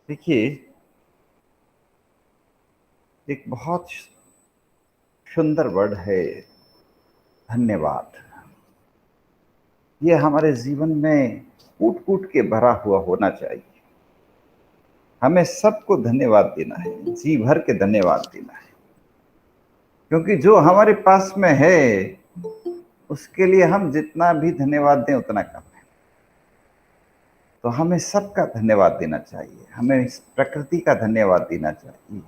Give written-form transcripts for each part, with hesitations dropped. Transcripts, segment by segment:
देखिए, एक बहुत सुंदर वर्ड है धन्यवाद। ये हमारे जीवन में कूट कूट के भरा हुआ होना चाहिए। हमें सबको धन्यवाद देना है, जी भर के धन्यवाद देना है, क्योंकि जो हमारे पास में है उसके लिए हम जितना भी धन्यवाद दें उतना कम है। तो हमें सबका धन्यवाद देना चाहिए। हमें इस प्रकृति का धन्यवाद देना चाहिए।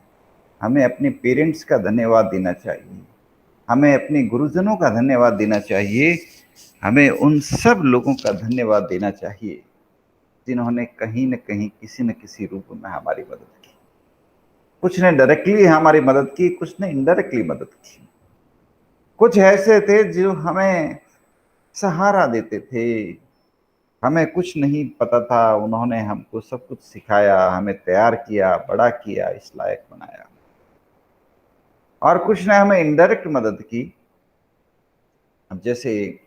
हमें अपने पेरेंट्स का धन्यवाद देना चाहिए। हमें अपने गुरुजनों का धन्यवाद देना चाहिए। हमें उन सब लोगों का धन्यवाद देना चाहिए जिन्होंने कहीं न कहीं किसी न किसी रूप में हमारी मदद की। कुछ ने डायरेक्टली हमारी मदद की, कुछ ने इनडायरेक्टली मदद की। कुछ ऐसे थे जो हमें सहारा देते थे। हमें कुछ नहीं पता था, उन्होंने हमको सब कुछ सिखाया, हमें तैयार किया, बड़ा किया, इस लायक बनाया। और कुछ ने हमें इनडायरेक्ट मदद की। अब जैसे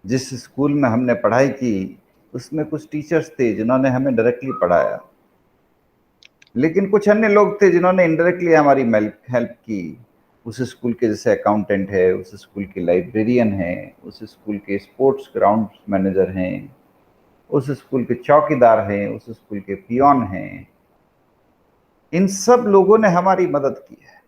जिस स्कूल में हमने पढ़ाई की उसमें कुछ टीचर्स थे जिन्होंने हमें डायरेक्टली पढ़ाया, लेकिन कुछ अन्य लोग थे जिन्होंने इनडायरेक्टली हमारी हेल्प की। उस स्कूल के जैसे अकाउंटेंट है, उस स्कूल के लाइब्रेरियन है, उस स्कूल के स्पोर्ट्स ग्राउंड मैनेजर हैं, उस स्कूल के चौकीदार हैं, उस स्कूल के पियोन हैं। इन सब लोगों ने हमारी मदद की है।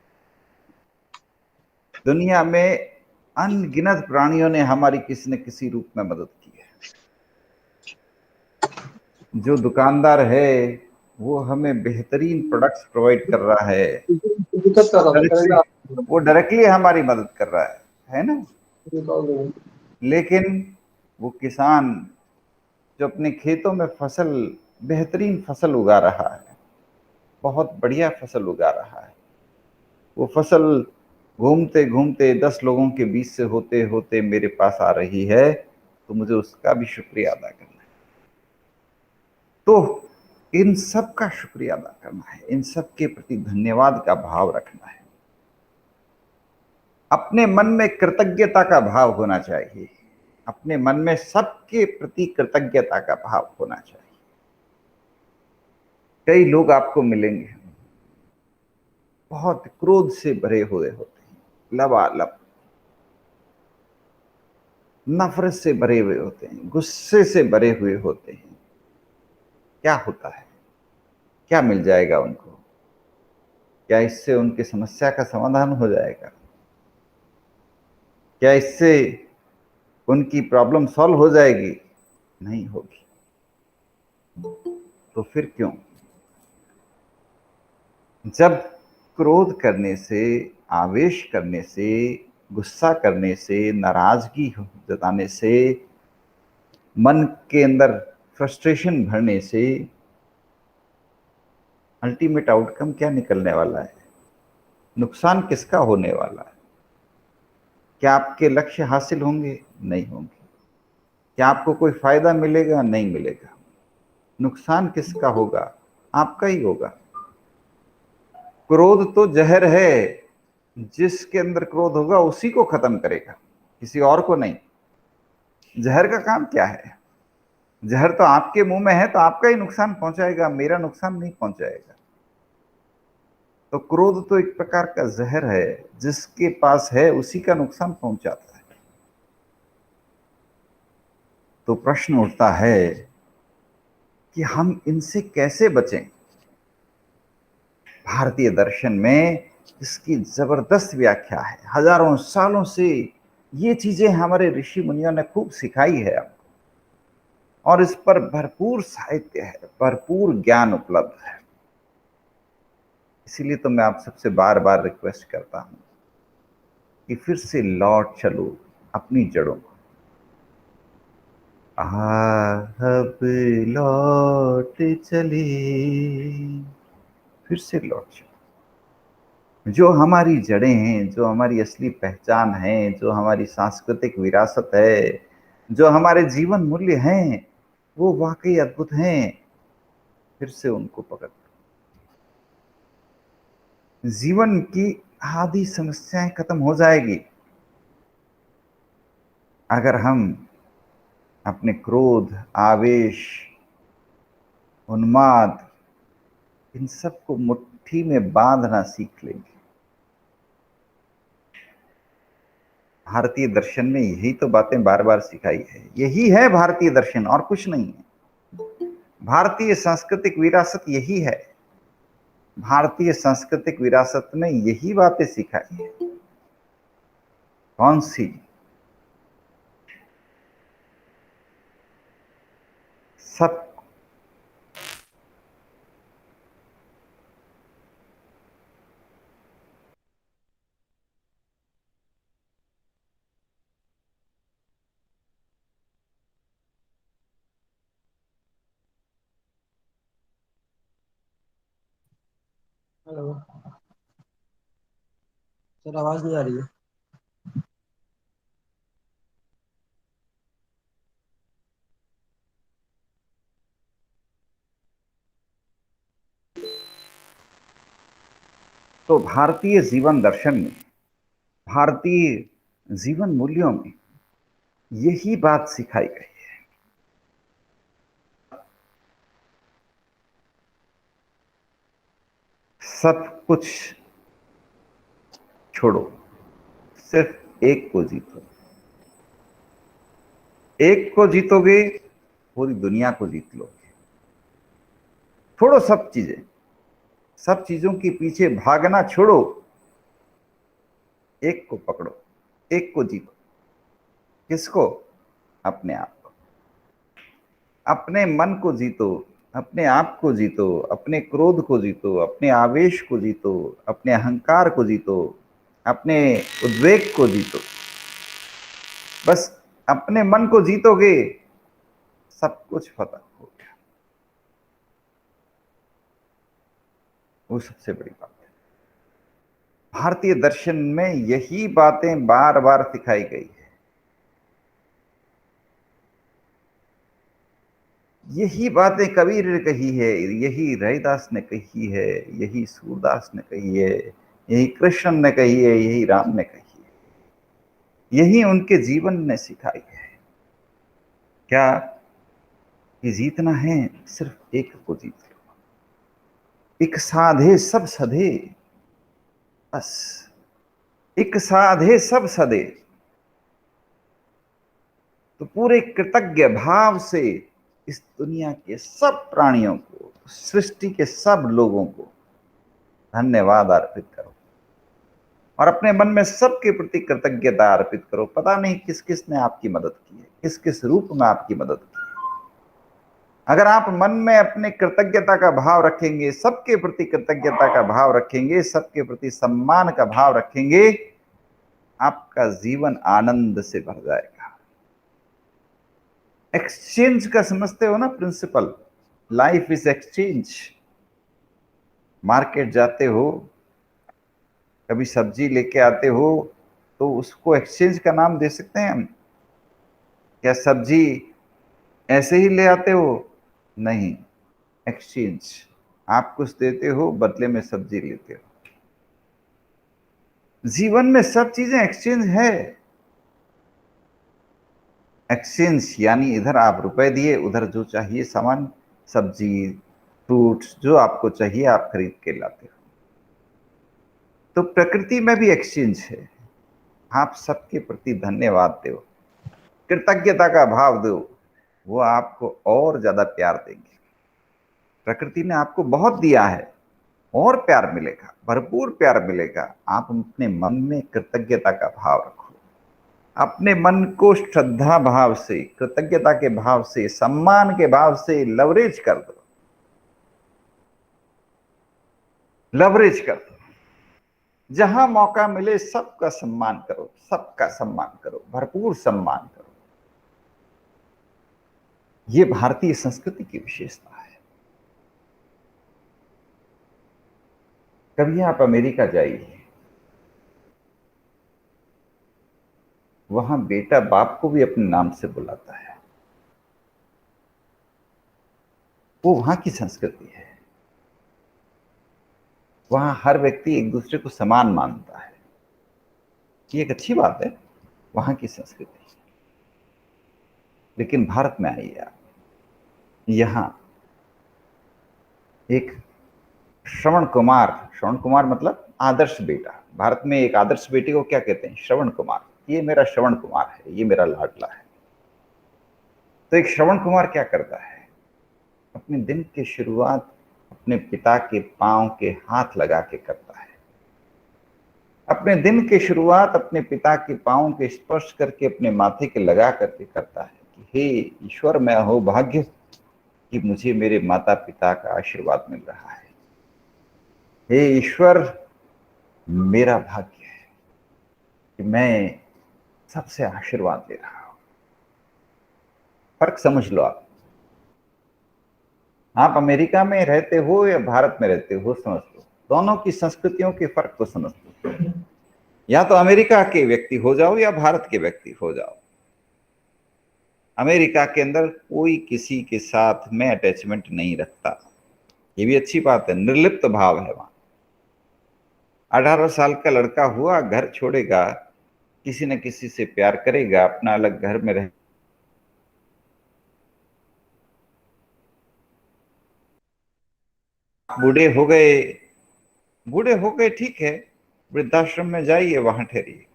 दुनिया में अनगिनत प्राणियों ने हमारी किसी न किसी रूप में मदद की है। जो दुकानदार है वो हमें बेहतरीन प्रोडक्ट्स प्रोवाइड कर रहा है, दिक्कत कर रहा था डायरेक्टली, करेगा। वो डायरेक्टली हमारी मदद कर रहा है ना। लेकिन वो किसान जो अपने खेतों में फसल, बेहतरीन फसल उगा रहा है, बहुत बढ़िया फसल उगा रहा है, वो फसल घूमते घूमते 10 लोगों के बीच से होते होते मेरे पास आ रही है, तो मुझे उसका भी शुक्रिया अदा करना है। तो इन सब का शुक्रिया अदा करना है, इन सब के प्रति धन्यवाद का भाव रखना है। अपने मन में कृतज्ञता का भाव होना चाहिए। अपने मन में सबके प्रति कृतज्ञता का भाव होना चाहिए। कई लोग आपको मिलेंगे बहुत क्रोध से भरे हुए होते हैं, लबालब नफरत से भरे हुए होते हैं, गुस्से से भरे हुए होते हैं। क्या होता है? क्या मिल जाएगा उनको? क्या इससे उनकी समस्या का समाधान हो जाएगा? क्या इससे उनकी प्रॉब्लम सॉल्व हो जाएगी? नहीं होगी। तो फिर क्यों? जब क्रोध करने से, आवेश करने से, गुस्सा करने से, नाराजगी जताने से, मन के अंदर फ्रस्ट्रेशन भरने से अल्टीमेट आउटकम क्या निकलने वाला है? नुकसान किसका होने वाला है? क्या आपके लक्ष्य हासिल होंगे? नहीं होंगे। क्या आपको कोई फायदा मिलेगा? नहीं मिलेगा। नुकसान किसका होगा? आपका ही होगा। क्रोध तो जहर है, जिसके अंदर क्रोध होगा उसी को खत्म करेगा, किसी और को नहीं। जहर का काम क्या है? जहर तो आपके मुंह में है तो आपका ही नुकसान पहुंचाएगा, मेरा नुकसान नहीं पहुंचाएगा। तो क्रोध तो एक प्रकार का जहर है, जिसके पास है उसी का नुकसान पहुंचाता है। तो प्रश्न उठता है कि हम इनसे कैसे बचें। भारतीय दर्शन में इसकी जबरदस्त व्याख्या है। हजारों सालों से ये चीजें हमारे ऋषि मुनियों ने खूब सिखाई है और इस पर भरपूर साहित्य है, भरपूर ज्ञान उपलब्ध है। इसीलिए तो मैं आप सबसे बार बार रिक्वेस्ट करता हूं कि फिर से लौट चलो अपनी जड़ों को। अब लौट चले, फिर से लौट चलो। जो हमारी जड़ें हैं, जो हमारी असली पहचान है, जो हमारी सांस्कृतिक विरासत है, जो हमारे जीवन मूल्य हैं, वो वाकई अद्भुत हैं। फिर से उनको पकड़। जीवन की आधी समस्याएं खत्म हो जाएगी अगर हम अपने क्रोध, आवेश, उन्माद, इन सबको मुट्ठी में बांधना सीख लेंगे। भारतीय दर्शन में यही तो बातें बार बार सिखाई है, यही है भारतीय दर्शन और कुछ नहीं है। भारतीय सांस्कृतिक विरासत यही है, भारतीय सांस्कृतिक विरासत में यही बातें सिखाई है। कौन सी? सब। हेलो सर, आवाज नहीं आ रही है। तो भारतीय जीवन दर्शन में, भारतीय जीवन मूल्यों में यही बात सिखाई गई। सब कुछ छोड़ो, सिर्फ एक को जीतो। एक को जीतोगे पूरी दुनिया को जीत लोगे। छोड़ो सब चीजें, सब चीजों के पीछे भागना छोड़ो, एक को पकड़ो, एक को जीतो। किसको? अपने आप को। अपने मन को जीतो, अपने आप को जीतो, अपने क्रोध को जीतो, अपने आवेश को जीतो, अपने अहंकार को जीतो, अपने उद्वेग को जीतो। बस अपने मन को जीतोगे, सब कुछ फतह हो गया। वो सबसे बड़ी बात है। भारतीय दर्शन में यही बातें बार बार सिखाई गई है। यही बातें कबीर ने कही है, यही रविदास ने कही है, यही सूरदास ने कही है, यही कृष्ण ने कही है, यही राम ने कही है, यही उनके जीवन ने सिखाई है। क्या? कि जीतना है सिर्फ एक को जीत लो। एक साधे सब सधे, बस। एक साधे सब सधे। तो पूरे कृतज्ञ भाव से इस दुनिया के सब प्राणियों को, सृष्टि के सब लोगों को धन्यवाद अर्पित करो और अपने मन में सबके प्रति कृतज्ञता अर्पित करो। पता नहीं किस किस ने आपकी मदद की है, किस किस रूप में आपकी मदद की है। अगर आप मन में अपने कृतज्ञता का भाव रखेंगे, सबके प्रति कृतज्ञता का भाव रखेंगे, सबके प्रति सम्मान का भाव रखेंगे, आपका जीवन आनंद से भर जाएगा। एक्सचेंज का समझते हो ना principal? Life is exchange. Market जाते हो, कभी सब्जी लेके आते हो, तो उसको एक्सचेंज का नाम दे सकते हैं हम? क्या सब्जी ऐसे ही ले आते हो? नहीं, एक्सचेंज। आप कुछ देते हो, बदले में सब्जी लेते हो। जीवन में सब चीजें एक्सचेंज है। एक्सचेंज यानी इधर आप रुपए दिए, उधर जो चाहिए सामान, सब्जी, फ्रूट्स, जो आपको चाहिए आप खरीद के लाते हो। तो प्रकृति में भी एक्सचेंज है। आप सबके प्रति धन्यवाद दो, कृतज्ञता का भाव दो, वो आपको और ज्यादा प्यार देंगे। प्रकृति ने आपको बहुत दिया है, और प्यार मिलेगा, भरपूर प्यार मिलेगा। आप अपने मन में कृतज्ञता का भाव रखो, अपने मन को श्रद्धा भाव से, कृतज्ञता के भाव से, सम्मान के भाव से लवरेज कर दो। लवरेज कर दो। जहां मौका मिले सबका सम्मान करो, सबका सम्मान करो, भरपूर सम्मान करो। ये भारतीय संस्कृति की विशेषता है। कभी आप अमेरिका जाइए, वहां बेटा बाप को भी अपने नाम से बुलाता है। वो वहां की संस्कृति है। वहां हर व्यक्ति एक दूसरे को समान मानता है। ये एक अच्छी बात है, वहां की संस्कृति। लेकिन भारत में आइए आप, यहां एक श्रवण कुमार मतलब आदर्श बेटा। भारत में एक आदर्श बेटे को क्या कहते हैं? श्रवण कुमार। ये मेरा श्रवण कुमार है, ये मेरा लाडला है। तो एक श्रवण कुमार क्या करता है? अपने दिन की शुरुआत अपने पिता के पांव के हाथ लगा के करता है। अपने दिन की शुरुआत अपने पिता के पांव के स्पर्श करके अपने माथे के लगा करके करता है कि हे ईश्वर, मैं हो भाग्य कि मुझे मेरे माता पिता का आशीर्वाद मिल रहा है। हे ईश्वर, मेरा भाग्य है कि मैं सबसे आशीर्वाद ले रहा हूं। फर्क समझ लो आप अमेरिका में रहते हो या भारत में रहते हो, समझ लो। दोनों की संस्कृतियों के फर्क को समझ लो। या तो अमेरिका के व्यक्ति हो जाओ या भारत के व्यक्ति हो जाओ। अमेरिका के अंदर कोई किसी के साथ में अटैचमेंट नहीं रखता। ये भी अच्छी बात है, निर्लिप्त भाव है वहां। 18 साल का लड़का हुआ, घर छोड़ेगा, किसी न किसी से प्यार करेगा, अपना अलग घर में रह। बूढ़े हो गए, बूढ़े हो गए, ठीक है, वृद्धाश्रम में जाइए, वहां ठहरिए।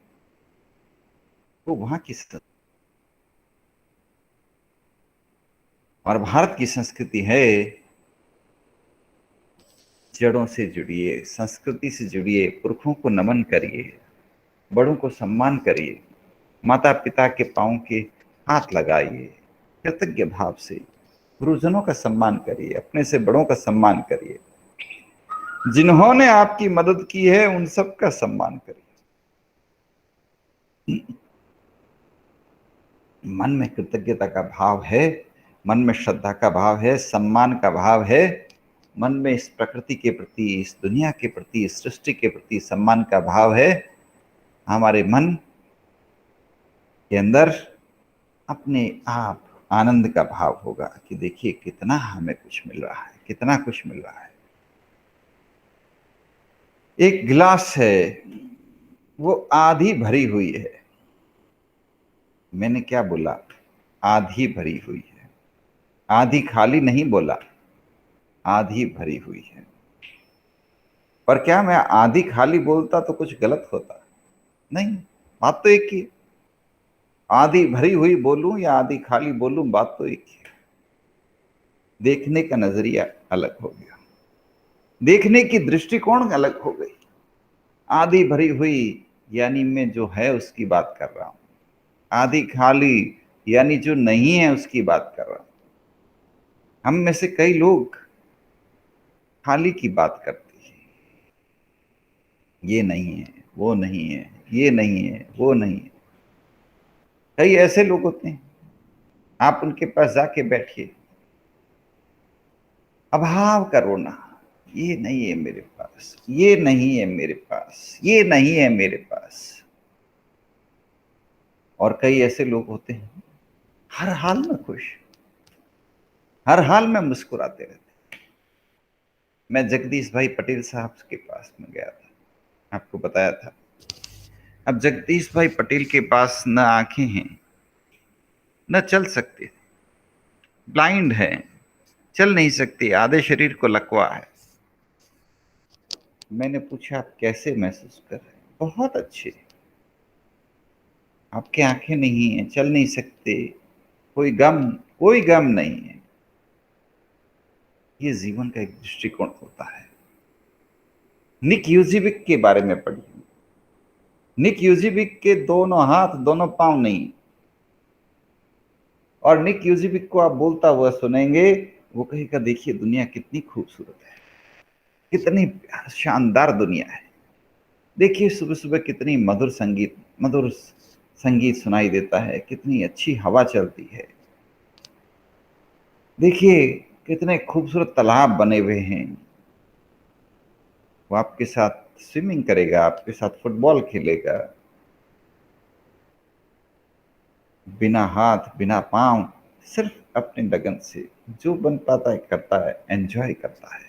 वो वहां की और भारत की संस्कृति है, जड़ों से जुड़िए, संस्कृति से जुड़िए, पुरखों को नमन करिए, बड़ों को सम्मान करिए, माता पिता के पांव के हाथ लगाइए, कृतज्ञ भाव से गुरुजनों का सम्मान करिए, अपने से बड़ों का सम्मान करिए, जिन्होंने आपकी मदद की है उन सब का सम्मान करिए। मन में कृतज्ञता का भाव है, मन में श्रद्धा का भाव है, सम्मान का भाव है, मन में इस प्रकृति के प्रति, इस दुनिया के प्रति, इस सृष्टि के प्रति सम्मान का भाव है, हमारे मन के अंदर अपने आप आनंद का भाव होगा कि देखिए कितना हमें कुछ मिल रहा है, कितना कुछ मिल रहा है। एक गिलास है, वो आधी भरी हुई है। मैंने क्या बोला? आधी भरी हुई है, आधी खाली नहीं बोला, आधी भरी हुई है। पर क्या मैं आधी खाली बोलता तो कुछ गलत होता? नहीं, बात तो एक ही। आधी भरी हुई बोलूं या आधी खाली बोलूं, बात तो एक ही। देखने का नजरिया अलग हो गया, देखने की दृष्टिकोण अलग हो गई। आधी भरी हुई यानी मैं जो है उसकी बात कर रहा हूं, आधी खाली यानी जो नहीं है उसकी बात कर रहा हूं। हम में से कई लोग खाली की बात करते हैं, ये नहीं है, वो नहीं है, ये नहीं है, वो नहीं है। कई ऐसे लोग होते हैं, आप उनके पास जाके बैठिए, अभाव का रोना, ये नहीं है मेरे पास, ये नहीं है मेरे पास, ये नहीं है मेरे पास। और कई ऐसे लोग होते हैं हर हाल में खुश, हर हाल में मुस्कुराते रहते। मैं जगदीश भाई पटेल साहब के पास में गया था, आपको बताया था। अब जगदीश भाई पटेल के पास न आंखें हैं, न चल सकते, ब्लाइंड है, चल नहीं सकते, आधे शरीर को लकवा है। मैंने पूछा आप कैसे महसूस कर रहे हैं? बहुत अच्छे। आपकी आंखें नहीं है, चल नहीं सकते, कोई गम, कोई गम नहीं है। ये जीवन का एक दृष्टिकोण होता है। निक यूजीविक के बारे में पढ़िए। निक यूजीविक के दोनों हाथ दोनों पांव नहीं, और निक यूजीविक को आप बोलता हुआ सुनेंगे, वो कहेगा देखिए दुनिया कितनी खूबसूरत है, कितनी शानदार दुनिया है। देखिए सुबह सुबह कितनी मधुर संगीत सुनाई देता है, कितनी अच्छी हवा चलती है। देखिए कितने खूबसूरत तालाब बने हुए हैं। वो आपके साथ स्विमिंग करेगा, आपके साथ फुटबॉल खेलेगा, बिना हाथ बिना पांव, सिर्फ अपने लगन से जो बन पाता है करता है, एंजॉय करता है,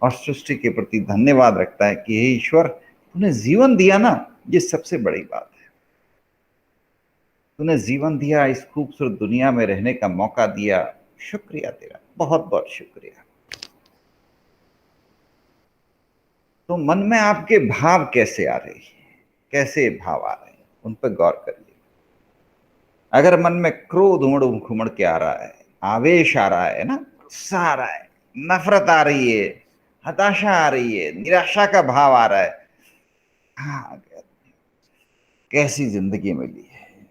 और सृष्टि के प्रति धन्यवाद रखता है कि हे ईश्वर, तूने जीवन दिया ना, ये सबसे बड़ी बात है। तूने जीवन दिया, इस खूबसूरत दुनिया में रहने का मौका दिया, शुक्रिया तेरा, बहुत बहुत शुक्रिया। तो मन में आपके भाव कैसे आ रहे हैं, कैसे भाव आ रहे हैं, उन पर गौर करिए। अगर मन में क्रोध उमड़ उमड़ के आ रहा है, आवेश आ रहा है ना, गुस्सा आ रहा है, नफरत आ रही है, हताशा आ रही है, निराशा का भाव आ रहा है, हाँ, कैसी जिंदगी मिली है,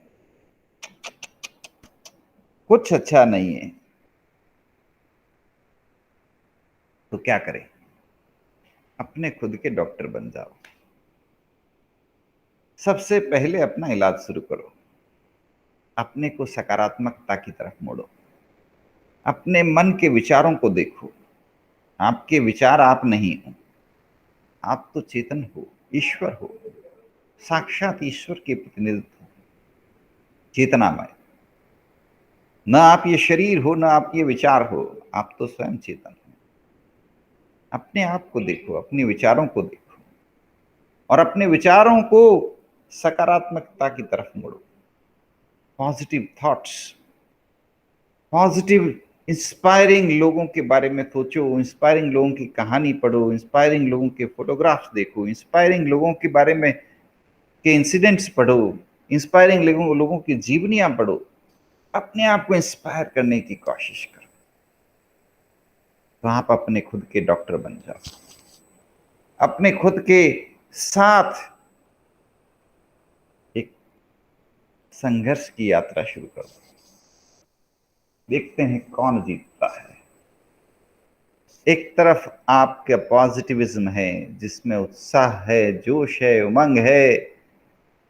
कुछ अच्छा नहीं है, तो क्या करें? अपने खुद के डॉक्टर बन जाओ। सबसे पहले अपना इलाज शुरू करो। अपने को सकारात्मकता की तरफ मोड़ो। अपने मन के विचारों को देखो। आपके विचार आप नहीं हो, आप तो चेतन हो, ईश्वर हो, साक्षात ईश्वर के प्रतिनिधित्व हो, चेतनामय। न आप ये शरीर हो, न आप ये विचार हो, आप तो स्वयं चेतन हो। अपने आप को देखो, अपने विचारों को देखो और अपने विचारों को सकारात्मकता की तरफ मोड़ो। पॉजिटिव थॉट्स, पॉजिटिव इंस्पायरिंग लोगों के बारे में सोचो, इंस्पायरिंग लोगों की कहानी पढ़ो, इंस्पायरिंग लोगों के फोटोग्राफ्स देखो, इंस्पायरिंग लोगों के बारे में के इंसिडेंट्स पढ़ो, इंस्पायरिंग लोगों की जीवनियां पढ़ो। अपने आप को इंस्पायर करने की कोशिश करो, तो आप अपने खुद के डॉक्टर बन जाओ। अपने खुद के साथ एक संघर्ष की यात्रा शुरू करो। देखते हैं कौन जीतता है। एक तरफ आपका पॉजिटिविज्म है, जिसमें उत्साह है, जोश है, उमंग है,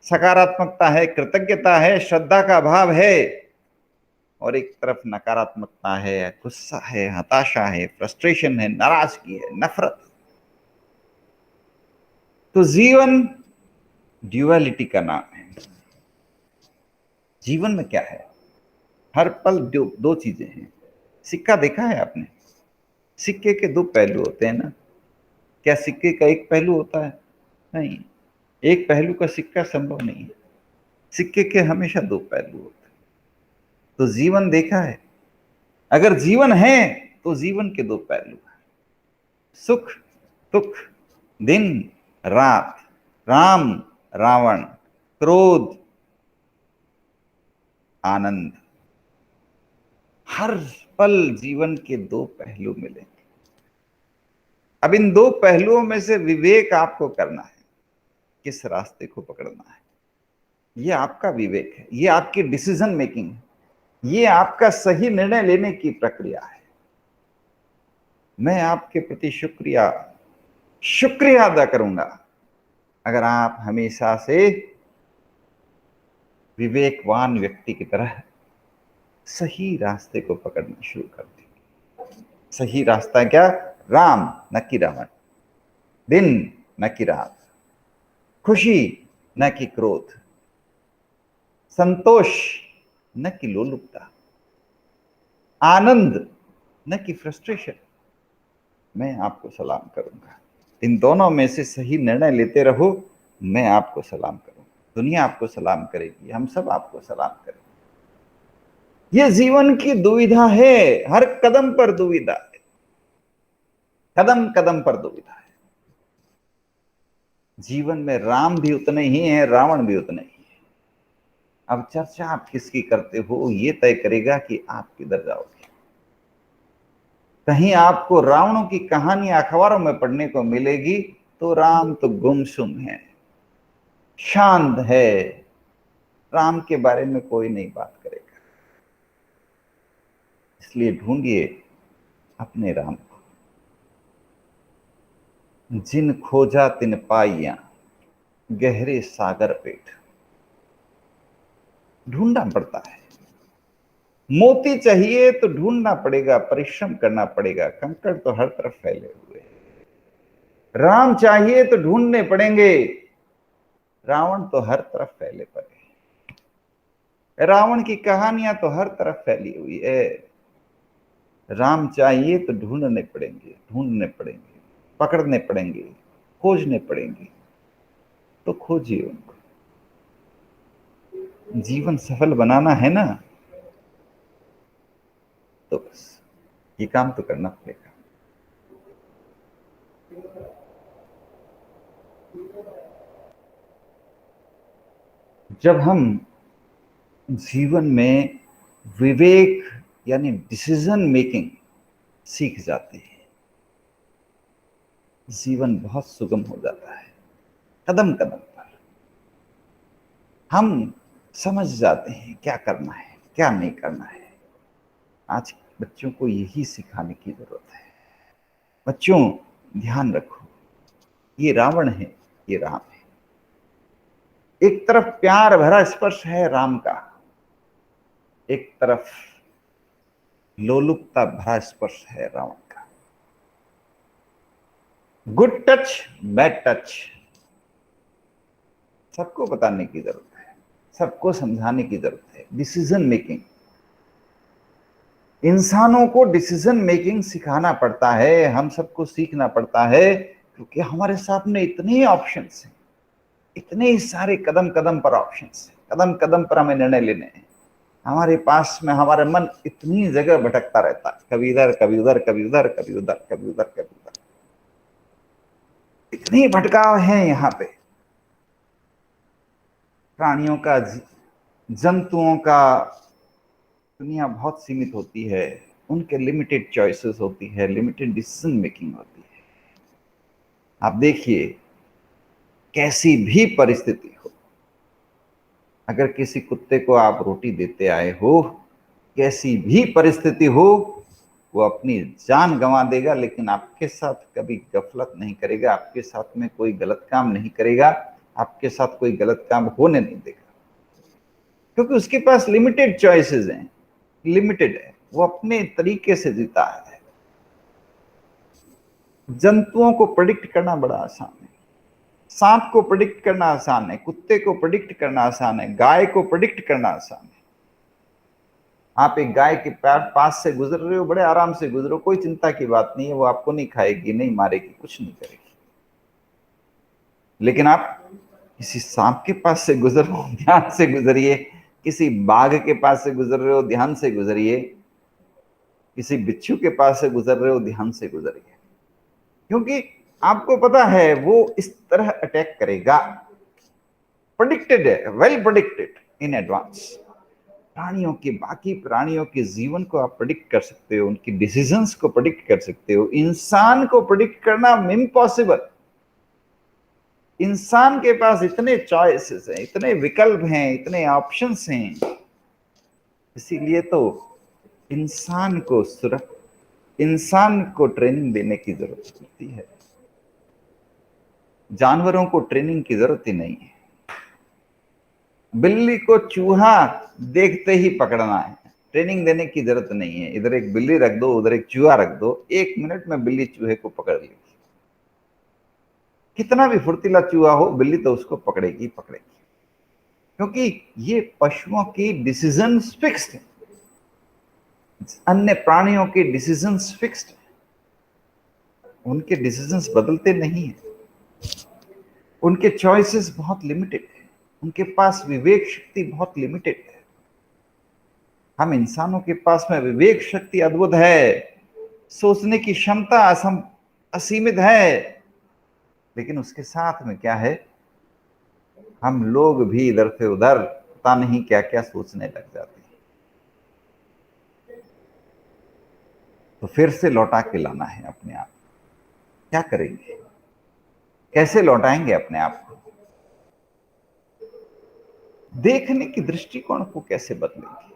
सकारात्मकता है, कृतज्ञता है, श्रद्धा का भाव है, और एक तरफ नकारात्मकता है, गुस्सा है, हताशा है, फ्रस्ट्रेशन है, नाराजगी है, नफरत। तो जीवन ड्युअलिटी का नाम है। जीवन में क्या है? हर पल दो चीजें हैं। सिक्का देखा है आपने? सिक्के के दो पहलू होते हैं ना। क्या सिक्के का एक पहलू होता है? नहीं, एक पहलू का सिक्का संभव नहीं है। सिक्के के हमेशा दो पहलू होते हैं। तो जीवन देखा है? अगर जीवन है तो जीवन के दो पहलू हैं, सुख दुख, दिन रात, राम रावण, क्रोध आनंद। हर पल जीवन के दो पहलू मिलेंगे। अब इन दो पहलुओं में से विवेक आपको करना है, किस रास्ते को पकड़ना है। ये आपका विवेक है, ये आपकी डिसीजन मेकिंग है, ये आपका सही निर्णय लेने की प्रक्रिया है। मैं आपके प्रति शुक्रिया शुक्रिया अदा करूंगा अगर आप हमेशा से विवेकवान व्यक्ति की तरह सही रास्ते को पकड़ना शुरू कर दें। सही रास्ता क्या? राम न कि रावण, दिन न कि रात, खुशी न कि क्रोध, संतोष न कि लोलुपता, आनंद न कि फ्रस्ट्रेशन। मैं आपको सलाम करूंगा। इन दोनों में से सही निर्णय लेते रहो, मैं आपको सलाम करूंगा, दुनिया आपको सलाम करेगी, हम सब आपको सलाम करेंगे। ये जीवन की दुविधा है, हर कदम पर दुविधा है, कदम कदम पर दुविधा है। जीवन में राम भी उतने ही हैं, रावण भी उतने ही हैं। अब चर्चा आप किसकी करते हो, ये तय करेगा कि आप किधर जाओगे। कहीं आपको रावणों की कहानी अखबारों में पढ़ने को मिलेगी तो राम तो गुमसुम है, शांत है, राम के बारे में कोई नहीं बात करेगा। इसलिए ढूंढिए अपने राम को। जिन खोजा तिन पाइया, गहरे सागर पेट। ढूंढना पड़ता है। मोती चाहिए तो ढूंढना पड़ेगा, परिश्रम करना पड़ेगा। कंकड़ तो हर तरफ फैले हुए हैं। राम चाहिए तो ढूंढने पड़ेंगे, रावण तो हर तरफ फैले पड़े। रावण की कहानियां तो हर तरफ फैली हुई है। राम चाहिए तो ढूंढने पड़ेंगे, ढूंढने पड़ेंगे, पकड़ने पड़ेंगे, खोजने पड़ेंगे। तो खोजिए उनको। जीवन सफल बनाना है ना, तो बस ये काम तो करना पड़ेगा। जब हम जीवन में विवेक यानी डिसीजन मेकिंग सीख जाते हैं, जीवन बहुत सुगम हो जाता है। कदम कदम पर हम समझ जाते हैं क्या करना है, क्या नहीं करना है। आज बच्चों को यही सिखाने की जरूरत है। बच्चों, ध्यान रखो, ये रावण है, ये राम है। एक तरफ प्यार भरा स्पर्श है राम का, एक तरफ लोलुपता भरा स्पर्श है रावण का। गुड टच, बैड टच, सबको बताने की जरूरत है, सबको समझाने की जरूरत है। डिसीजन मेकिंग, इंसानों को डिसीजन मेकिंग सिखाना पड़ता है, हम सबको सीखना पड़ता है, क्योंकि हमारे सामने इतने ऑप्शंस हैं, इतने सारे कदम कदम पर ऑप्शंस हैं, कदम कदम पर हमें निर्णय लेने हैं। हमारे पास में हमारा मन इतनी जगह भटकता रहता है, कभी इधर कभी उधर, कभी उधर कभी उधर, कभी उधर कभी उधर, इतनी भटकाव है यहाँ पे। प्राणियों का, जंतुओं का दुनिया बहुत सीमित होती है, उनके लिमिटेड चॉइसेस होती है, लिमिटेड डिसीजन मेकिंग होती है। आप देखिए, कैसी भी परिस्थिति हो, अगर किसी कुत्ते को आप रोटी देते आए हो, कैसी भी परिस्थिति हो, वो अपनी जान गंवा देगा, लेकिन आपके साथ कभी गफलत नहीं करेगा, आपके साथ में कोई गलत काम नहीं करेगा, आपके साथ कोई गलत काम होने नहीं देगा, क्योंकि उसके पास लिमिटेड चॉइसेस हैं, लिमिटेड है, वो अपने तरीके से जीता है। जंतुओं को प्रेडिक्ट करना बड़ा आसान है, सांप को प्रेडिक्ट करना आसान है, कुत्ते को प्रेडिक्ट करना आसान है, गाय को प्रेडिक्ट करना आसान है। आप एक गाय के पास से गुजर रहे हो, बड़े आराम से गुजरो, कोई चिंता की बात नहीं है, वो आपको नहीं खाएगी, नहीं मारेगी, कुछ नहीं करेगी। लेकिन आप किसी सांप के पास से गुजर रहे हो, ध्यान से गुजरिए। किसी बाघ के पास से गुजर रहे हो, ध्यान से गुजरिए। किसी बिच्छू के पास से गुजर रहे हो, ध्यान से गुजरिए, क्योंकि आपको पता है वो इस तरह अटैक करेगा। प्रेडिक्टेड है, वेल प्रेडिक्टेड इन एडवांस। बाकी प्राणियों के जीवन को आप प्रेडिक्ट कर सकते हो, उनकी डिसीजंस को प्रेडिक्ट कर सकते हो। इंसान को प्रेडिक्ट करना इम्पॉसिबल। इंसान के पास इतने चॉइसेस हैं, इतने विकल्प हैं, इतने ऑप्शंस हैं, इसीलिए तो इंसान को ट्रेनिंग देने की जरूरत होती है। जानवरों को ट्रेनिंग की जरूरत ही नहीं है। बिल्ली को चूहा देखते ही पकड़ना है, ट्रेनिंग देने की जरूरत नहीं है। इधर एक बिल्ली रख दो, उधर एक चूहा रख दो, 1 मिनट में बिल्ली चूहे को पकड़ लेगी। कितना भी फुर्तीला चूहा हो, बिल्ली तो उसको पकड़ेगी पकड़ेगी, क्योंकि ये पशुओं की डिसीजंस फिक्स्ड है, अन्य प्राणियों के डिसीजंस फिक्स्ड है, उनके डिसीजंस बदलते नहीं है, उनके चॉइसेस बहुत लिमिटेड है, उनके पास विवेक शक्ति बहुत लिमिटेड है। हम इंसानों के पास में विवेक शक्ति अद्भुत है, सोचने की क्षमता असीमित है, लेकिन उसके साथ में क्या है, हम लोग भी इधर से उधर पता नहीं क्या क्या सोचने लग जाते हैं। तो फिर से लौटा के लाना है अपने आप। क्या करेंगे, कैसे लौटाएंगे अपने आप को? देखने की दृष्टिकोण को कैसे बदलेंगे,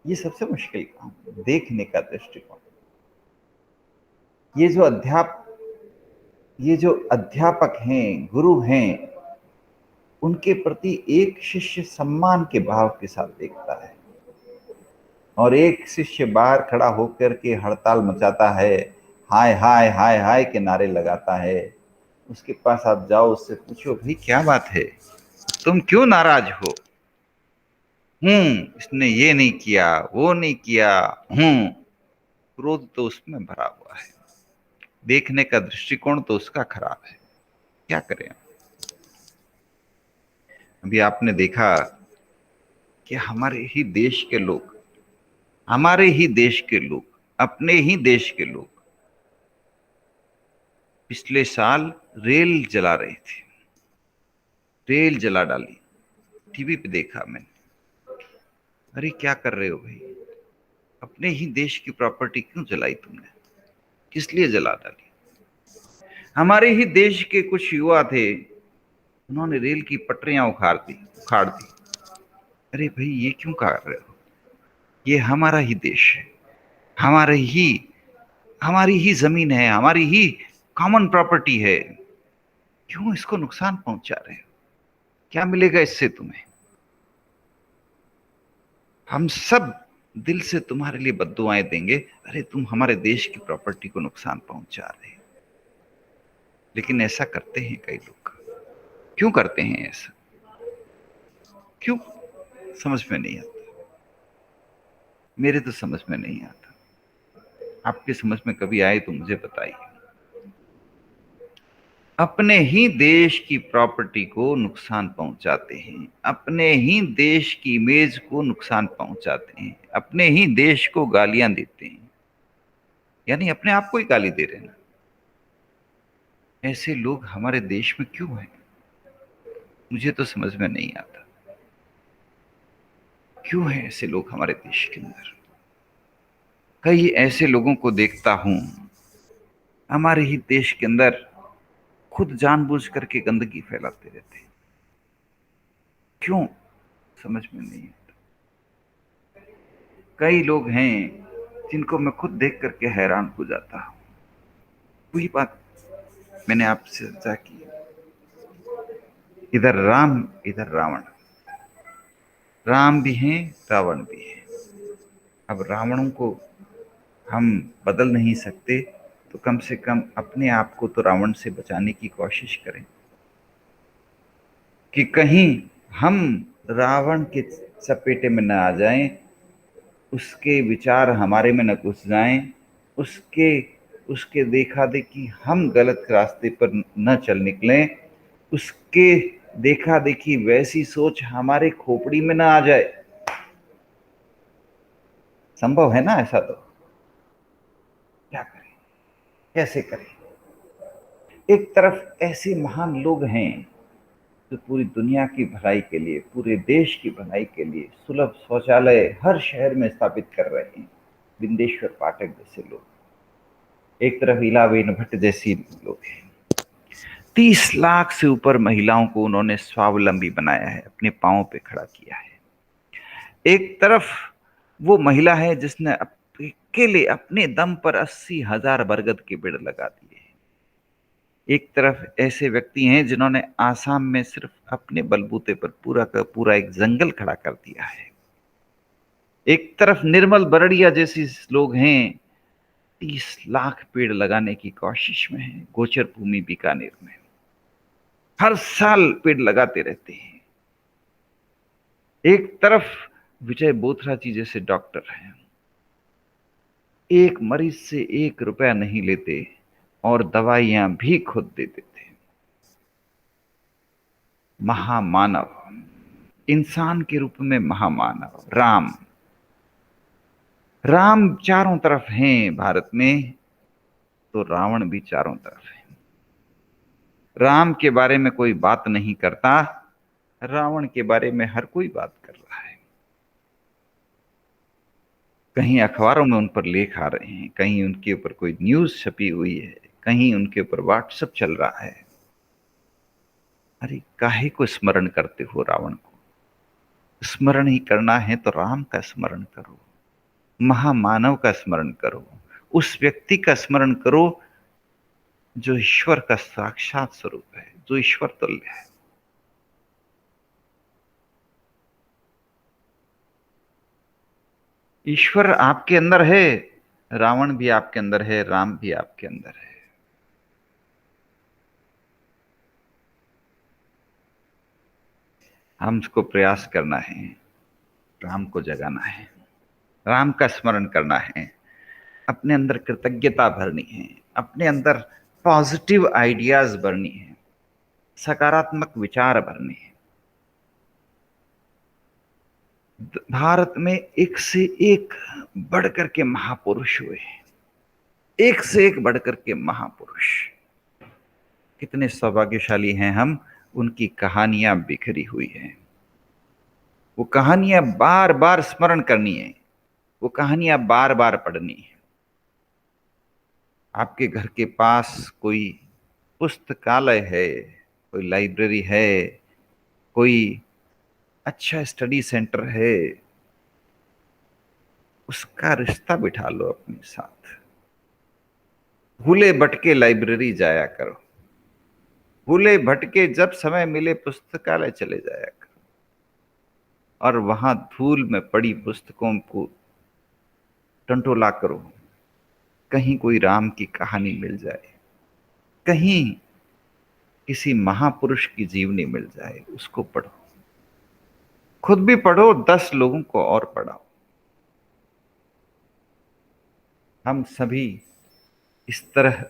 ये सबसे मुश्किल काम है। देखने का दृष्टिकोण, ये जो अध्यापक हैं, गुरु हैं, उनके प्रति एक शिष्य सम्मान के भाव के साथ देखता है, और एक शिष्य बाहर खड़ा होकर के हड़ताल मचाता है, हाय हाय हाय हाय के नारे लगाता है। उसके पास आप जाओ, उससे पूछो, भाई क्या बात है, तुम क्यों नाराज हो? इसने ये नहीं किया, वो नहीं किया। क्रोध तो उसमें भरा हुआ है, देखने का दृष्टिकोण तो उसका खराब है। क्या करें? अभी आपने देखा कि हमारे ही देश के लोग, अपने ही देश के लोग पिछले साल रेल जला रहे थे, रेल जला डाली। टीवी पे देखा मैंने। अरे क्या कर रहे हो भाई, अपने ही देश की प्रॉपर्टी क्यों जलाई तुमने, किस लिए जला डाली। हमारे ही देश के कुछ युवा थे, उन्होंने रेल की पटरियां उखाड़ दी। अरे भाई ये क्यों कर रहे हो, ये हमारा ही देश है, हमारे ही हमारी ही जमीन है, हमारी ही कॉमन प्रॉपर्टी है, क्यों इसको नुकसान पहुंचा रहे हो, क्या मिलेगा इससे तुम्हें। हम सब दिल से तुम्हारे लिए बद्दुआएं देंगे, अरे तुम हमारे देश की प्रॉपर्टी को नुकसान पहुंचा रहे हो। लेकिन ऐसा करते हैं कई लोग, क्यों करते हैं ऐसा, क्यों, समझ में नहीं आता। मेरे तो समझ में नहीं आता, आपकी समझ में कभी आए तो मुझे बताइए। अपने ही देश की प्रॉपर्टी को नुकसान पहुंचाते हैं, अपने ही देश की इमेज को नुकसान पहुंचाते हैं, अपने ही देश को गालियां देते हैं, यानी अपने आप को ही गाली दे रहे हैं ना। ऐसे लोग हमारे देश में क्यों हैं, मुझे तो समझ में नहीं आता, क्यों हैं ऐसे लोग हमारे देश के अंदर। कई ऐसे लोगों को देखता हूं हमारे ही देश के अंदर, खुद जानबूझ करके गंदगी फैलाते रहते हैं, क्यों, समझ में नहीं आता। कई लोग हैं जिनको मैं खुद देख करके हैरान हो जाता हूं। वही बात मैंने आपसे चर्चा की, इधर राम इधर रावण, राम भी हैं रावण भी है। अब रावणों को हम बदल नहीं सकते, तो कम से कम अपने आप को तो रावण से बचाने की कोशिश करें, कि कहीं हम रावण के चपेटे में न आ जाएं, उसके विचार हमारे में न घुस जाएं, उसके उसके देखा देखी हम गलत रास्ते पर न चल निकलें, उसके देखा देखी वैसी सोच हमारे खोपड़ी में न आ जाए। संभव है ना ऐसा, तो क्या करें, कैसे करें। एक तरफ ऐसे महान लोग हैं जो पूरी दुनिया की भलाई के लिए, पूरे देश की भलाई के लिए सुलभ शौचालय हर शहर में स्थापित कर रहे हैं, बिंदेश्वर पाठक जैसे लोग, एक तरफ इलाबेन भट्ट जैसी लोग हैं। 30 लाख से ऊपर महिलाओं को उन्होंने स्वावलंबी बनाया है, अपने पांवों पे खड़ा किया है। एक तरफ वो महिला है जिसने अकेले अपने दम पर 80,000 बरगद के पेड़ लगा दिए। एक तरफ ऐसे व्यक्ति हैं जिन्होंने आसाम में सिर्फ अपने बलबूते पर पूरा का पूरा एक जंगल खड़ा कर दिया है। एक तरफ निर्मल बरड़िया जैसी लोग हैं, 30 लाख पेड़ लगाने की कोशिश में है गोचर भूमि बीकानेर में, हर साल पेड़ लगाते रहते हैं। एक तरफ विजय बोथरा जी जैसे डॉक्टर हैं, एक मरीज से 1 रुपया नहीं लेते और दवाइयां भी खुद दे देते। महामानव, इंसान के रूप में महामानव राम। राम चारों तरफ हैं भारत में, तो रावण भी चारों तरफ है। राम के बारे में कोई बात नहीं करता, रावण के बारे में हर कोई बात कर रहा है। कहीं अखबारों में उन पर लेख आ रहे हैं, कहीं उनके ऊपर कोई न्यूज छपी हुई है, कहीं उनके ऊपर व्हाट्सएप चल रहा है। अरे काहे को स्मरण करते हो रावण को, स्मरण ही करना है तो राम का स्मरण करो, महामानव का स्मरण करो, उस व्यक्ति का स्मरण करो जो ईश्वर का साक्षात स्वरूप है, जो ईश्वर तुल्य है। ईश्वर आपके अंदर है, रावण भी आपके अंदर है, राम भी आपके अंदर है। हमको प्रयास करना है, राम को जगाना है, राम का स्मरण करना है, अपने अंदर कृतज्ञता भरनी है, अपने अंदर पॉजिटिव आइडियाज भरनी है, सकारात्मक विचार भरने हैं। भारत में एक से एक बढ़ करके महापुरुष हुए, एक से एक बढ़ करके महापुरुष। कितने सौभाग्यशाली हैं हम, उनकी कहानियां बिखरी हुई हैं। वो कहानियां बार बार स्मरण करनी है, वो कहानियां बार बार पढ़नी है। आपके घर के पास कोई पुस्तकालय है, कोई लाइब्रेरी है, कोई अच्छा स्टडी सेंटर है, उसका रिश्ता बिठा लो अपने साथ। भूले भटके लाइब्रेरी जाया करो, भूले भटके जब समय मिले पुस्तकालय चले जाया करो, और वहां धूल में पड़ी पुस्तकों को टंटोला करो। कहीं कोई राम की कहानी मिल जाए, कहीं किसी महापुरुष की जीवनी मिल जाए, उसको पढ़ो। खुद भी पढ़ो, 10 लोगों को और पढ़ाओ। हम सभी इस तरह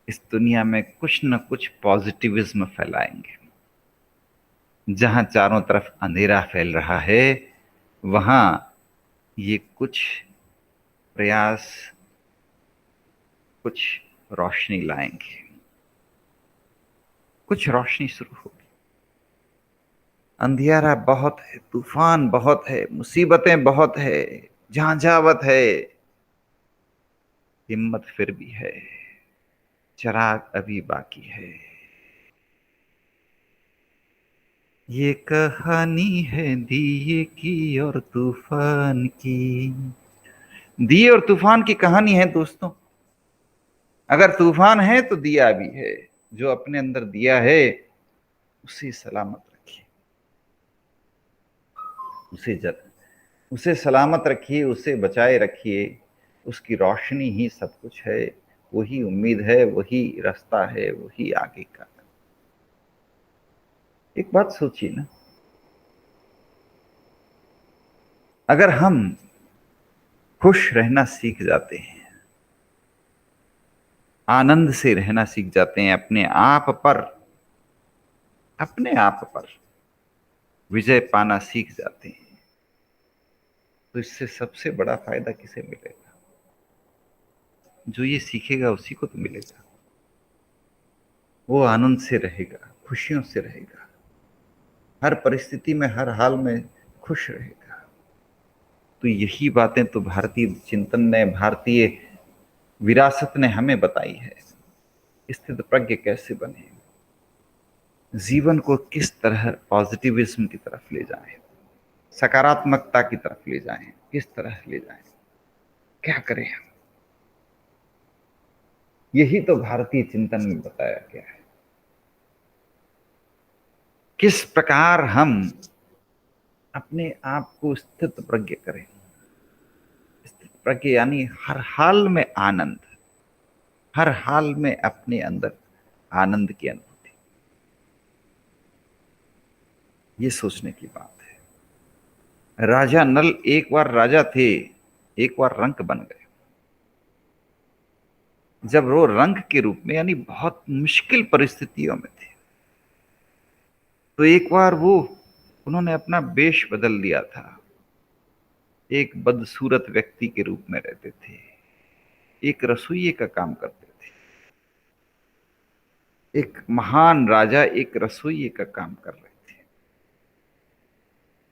इस दुनिया में कुछ न कुछ पॉजिटिविज्म फैलाएंगे। जहां चारों तरफ अंधेरा फैल रहा है, वहां ये कुछ प्रयास कुछ रोशनी लाएंगे, कुछ रोशनी शुरू होगी। अंधियारा बहुत है, तूफान बहुत है, मुसीबतें बहुत है, झांझावत है, हिम्मत फिर भी है, चिराग अभी बाकी है। ये कहानी है दिए की और तूफान की। दिए और तूफान की कहानी है दोस्तों। अगर तूफान है तो दिया भी है। जो अपने अंदर दिया है उसे सलामत रखिए, उसे उसे सलामत रखिए, उसे बचाए रखिए। उसकी रोशनी ही सब कुछ है, वही उम्मीद है, वही रास्ता है, वही आगे का। एक बात सोचिए ना, अगर हम खुश रहना सीख जाते हैं, आनंद से रहना सीख जाते हैं, अपने आप पर विजय पाना सीख जाते हैं, तो इससे सबसे बड़ा फायदा किसे मिलेगा? जो ये सीखेगा उसी को तो मिलेगा। वो आनंद से रहेगा, खुशियों से रहेगा, हर परिस्थिति में, हर हाल में खुश रहेगा। तो यही बातें तो भारतीय चिंतन ने, भारतीय विरासत ने हमें बताई है। स्थित प्रज्ञ कैसे बने, जीवन को किस तरह पॉजिटिविज्म की तरफ ले जाएं, सकारात्मकता की तरफ ले जाएं, किस तरह ले जाएं, क्या करें हम। यही तो भारतीय चिंतन में बताया गया है। किस प्रकार हम अपने आप को स्थित प्रज्ञ करें। स्थित प्रज्ञ यानी हर हाल में आनंद, हर हाल में अपने अंदर आनंद की अनुभूति। ये सोचने की बात है। राजा नल एक बार राजा थे, एक बार रंक बन गए। जब वो रंक के रूप में यानी बहुत मुश्किल परिस्थितियों में थे, तो एक बार उन्होंने अपना वेश बदल लिया था। एक बदसूरत व्यक्ति के रूप में रहते थे, एक रसोइये का काम करते थे। एक महान राजा एक रसोइये का काम कर रहे थे,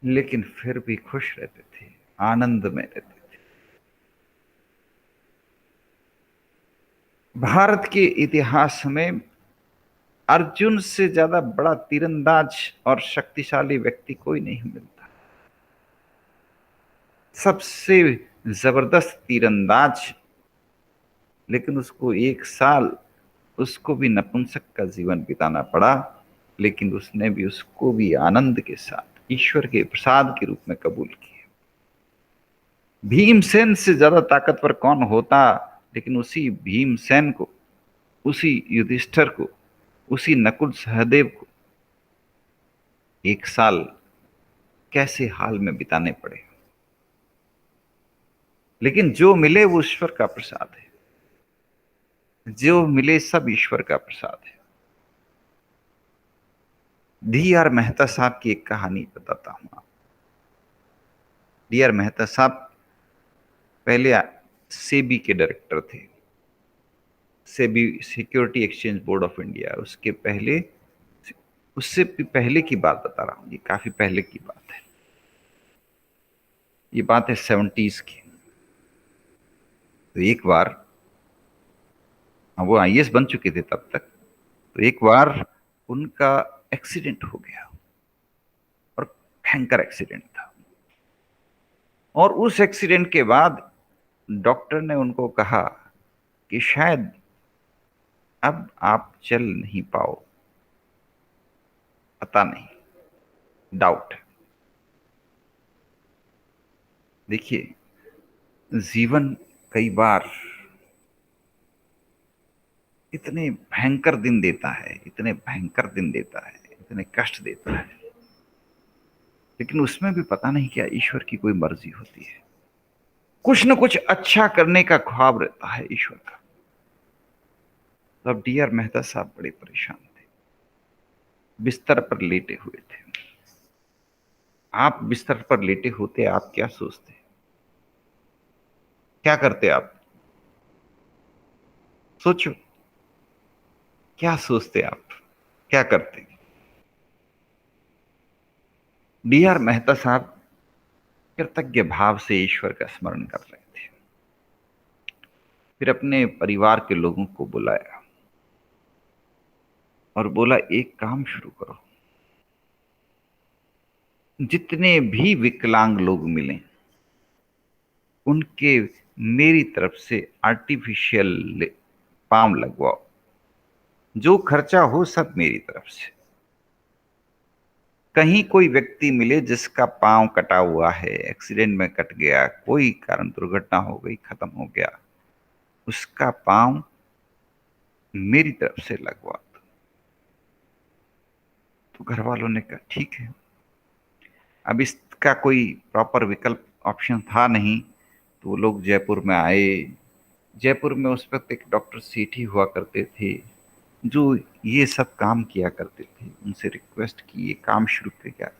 लेकिन फिर भी खुश रहते थे, आनंद में रहते थे। भारत के इतिहास में अर्जुन से ज्यादा बड़ा तीरंदाज और शक्तिशाली व्यक्ति कोई नहीं मिलता। सबसे जबरदस्त तीरंदाज, लेकिन उसको 1 साल उसको भी नपुंसक का जीवन बिताना पड़ा, लेकिन उसने भी उसको भी आनंद के साथ ईश्वर के प्रसाद के रूप में कबूल किया। भीमसेन से ज्यादा ताकतवर कौन होता, लेकिन उसी भीमसेन को, उसी युधिष्ठिर को, उसी नकुल सहदेव को 1 साल कैसे हाल में बिताने पड़े। लेकिन जो मिले वो ईश्वर का प्रसाद है, जो मिले सब ईश्वर का प्रसाद है। D.R. मेहता साहब की एक कहानी बताता हूं आप। D.R. मेहता साहब पहले सेबी के डायरेक्टर थे, SEBI security exchange board of India. उसके पहले उससे भी पहले की बात बता रहा हूं, ये काफी पहले की बात है। ये बात है 70s की। तो एक बार, हाँ, वो आईएएस बन चुके थे तब तक। तो एक बार उनका एक्सीडेंट हो गया, और भयंकर एक्सीडेंट था। और उस एक्सीडेंट के बाद डॉक्टर ने उनको कहा कि शायद अब आप चल नहीं पाओ, पता नहीं, डाउट। देखिए, जीवन कई बार इतने भयंकर दिन देता है, इतने भयंकर दिन देता है, इतने कष्ट देता है, लेकिन उसमें भी पता नहीं क्या ईश्वर की कोई मर्जी होती है। कुछ न कुछ अच्छा करने का ख्वाब रहता है ईश्वर का। तब डीआर मेहता साहब बड़े परेशान थे, बिस्तर पर लेटे हुए थे। आप बिस्तर पर लेटे होते, आप क्या सोचते, क्या करते आप? सोचो, क्या सोचते आप, क्या करते? डीआर मेहता साहब कृतज्ञ भाव से ईश्वर का स्मरण कर रहे थे। फिर अपने परिवार के लोगों को बुलाया और बोला, एक काम शुरू करो, जितने भी विकलांग लोग मिले उनके मेरी तरफ से आर्टिफिशियल पाम लगवाओ, जो खर्चा हो सब मेरी तरफ से। कहीं कोई व्यक्ति मिले जिसका पांव कटा हुआ है, एक्सीडेंट में कट गया, कोई कारण दुर्घटना हो गई, खत्म हो गया, उसका पांव मेरी तरफ से लगवा दो। तो घर वालों ने कहा ठीक है। अब इसका कोई प्रॉपर विकल्प ऑप्शन था नहीं, तो वो लोग जयपुर में आए। जयपुर में उस वक्त एक डॉक्टर सेठी हुआ करते थे, जो ये सब काम किया करते थे। उनसे रिक्वेस्ट की, ये काम शुरू किया।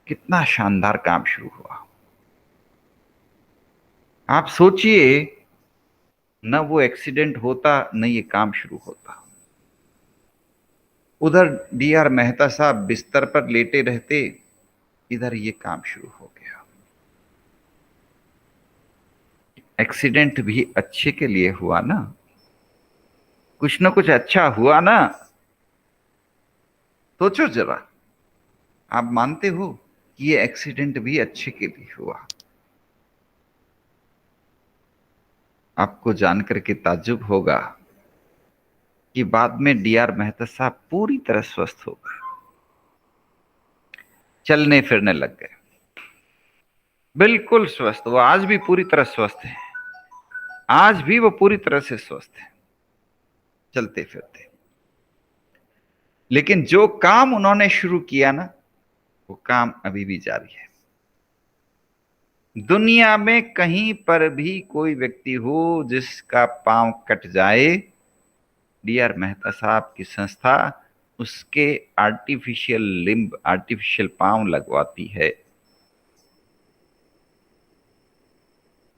कितना शानदार काम शुरू हुआ, आप सोचिए। न वो एक्सीडेंट होता, न ये काम शुरू होता। उधर डीआर मेहता साहब बिस्तर पर लेटे रहते, इधर ये काम शुरू हो गया। एक्सीडेंट भी अच्छे के लिए हुआ ना, कुछ ना कुछ अच्छा हुआ ना। सोचो जरा, आप मानते हो कि ये एक्सीडेंट भी अच्छे के लिए हुआ? आपको जानकर के ताज्जुब होगा कि बाद में डीआर मेहता साहब पूरी तरह स्वस्थ हो गए, चलने फिरने लग गए, बिल्कुल स्वस्थ। वो आज भी पूरी तरह स्वस्थ है, आज भी वो पूरी तरह से स्वस्थ है, चलते फिरते। लेकिन जो काम उन्होंने शुरू किया ना, वो काम अभी भी जारी है। दुनिया में कहीं पर भी कोई व्यक्ति हो जिसका पांव कट जाए, डीआर मेहता साहब की संस्था उसके आर्टिफिशियल लिम्ब, आर्टिफिशियल पांव लगवाती है।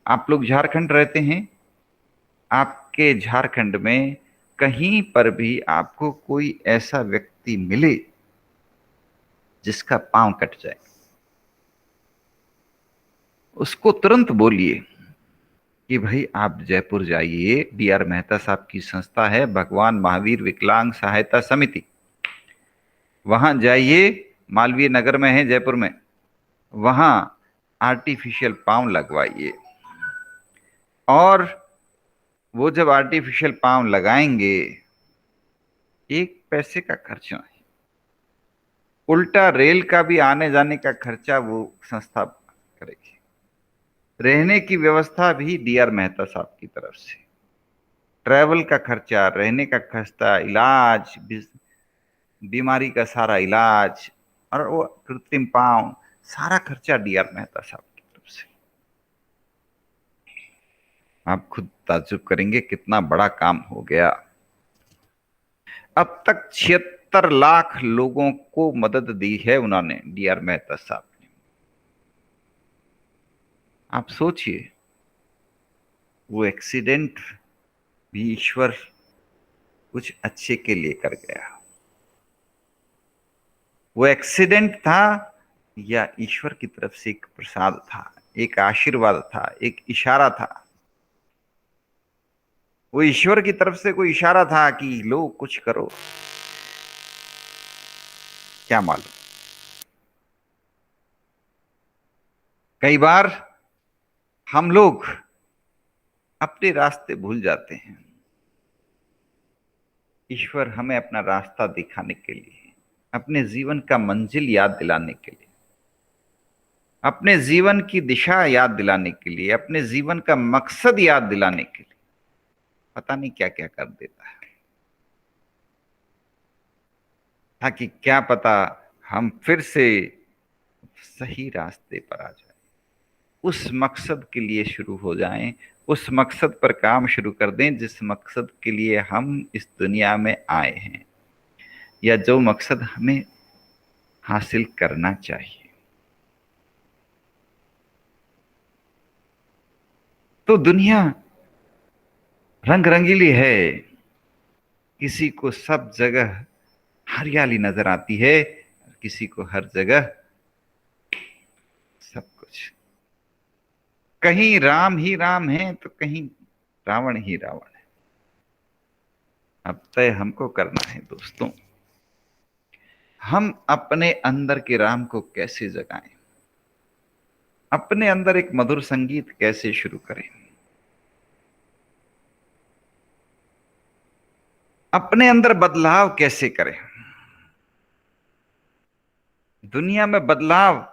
आप लोग झारखंड रहते हैं, आपके झारखंड में कहीं पर भी आपको कोई ऐसा व्यक्ति मिले जिसका पांव कट जाए, उसको तुरंत बोलिए कि भाई आप जयपुर जाइए, डीआर मेहता साहब की संस्था है भगवान महावीर विकलांग सहायता समिति, वहां जाइए। मालवीय नगर में है, जयपुर में। वहां आर्टिफिशियल पांव लगवाइए, और वो जब आर्टिफिशियल पांव लगाएंगे, एक पैसे का खर्चा नहीं, उल्टा रेल का भी आने जाने का खर्चा वो संस्था करेगी। रहने की व्यवस्था भी डीआर मेहता साहब की तरफ से, ट्रैवल का खर्चा, रहने का खर्चा, इलाज, बीमारी का सारा इलाज, और वो कृत्रिम पांव, सारा खर्चा डीआर मेहता साहब की तरफ से। आप खुद ताज्जुब करेंगे कितना बड़ा काम हो गया। अब तक 76 लाख लोगों को मदद दी है उन्होंने, डीआर मेहता साहब ने। आप सोचिए, वो एक्सीडेंट भी ईश्वर कुछ अच्छे के लिए कर गया। वो एक्सीडेंट था या ईश्वर की तरफ से एक प्रसाद था, एक आशीर्वाद था, एक इशारा था? वो ईश्वर की तरफ से कोई इशारा था कि लो कुछ करो? क्या मालूम। कई बार हम लोग अपने रास्ते भूल जाते हैं। ईश्वर हमें अपना रास्ता दिखाने के लिए, अपने जीवन का मंजिल याद दिलाने के लिए, अपने जीवन की दिशा याद दिलाने के लिए, अपने जीवन का मकसद याद दिलाने के लिए पता नहीं क्या क्या कर देता है, ताकि क्या पता हम फिर से सही रास्ते पर आ जाएं, उस मकसद के लिए शुरू हो जाएं, उस मकसद पर काम शुरू कर दें जिस मकसद के लिए हम इस दुनिया में आए हैं, या जो मकसद हमें हासिल करना चाहिए। तो दुनिया रंग रंगीली है, किसी को सब जगह हरियाली नजर आती है, किसी को हर जगह सब कुछ। कहीं राम ही राम है तो कहीं रावण ही रावण है। अब तय हमको करना है दोस्तों, हम अपने अंदर के राम को कैसे जगाएं, अपने अंदर एक मधुर संगीत कैसे शुरू करें, अपने अंदर बदलाव कैसे करें। दुनिया में बदलाव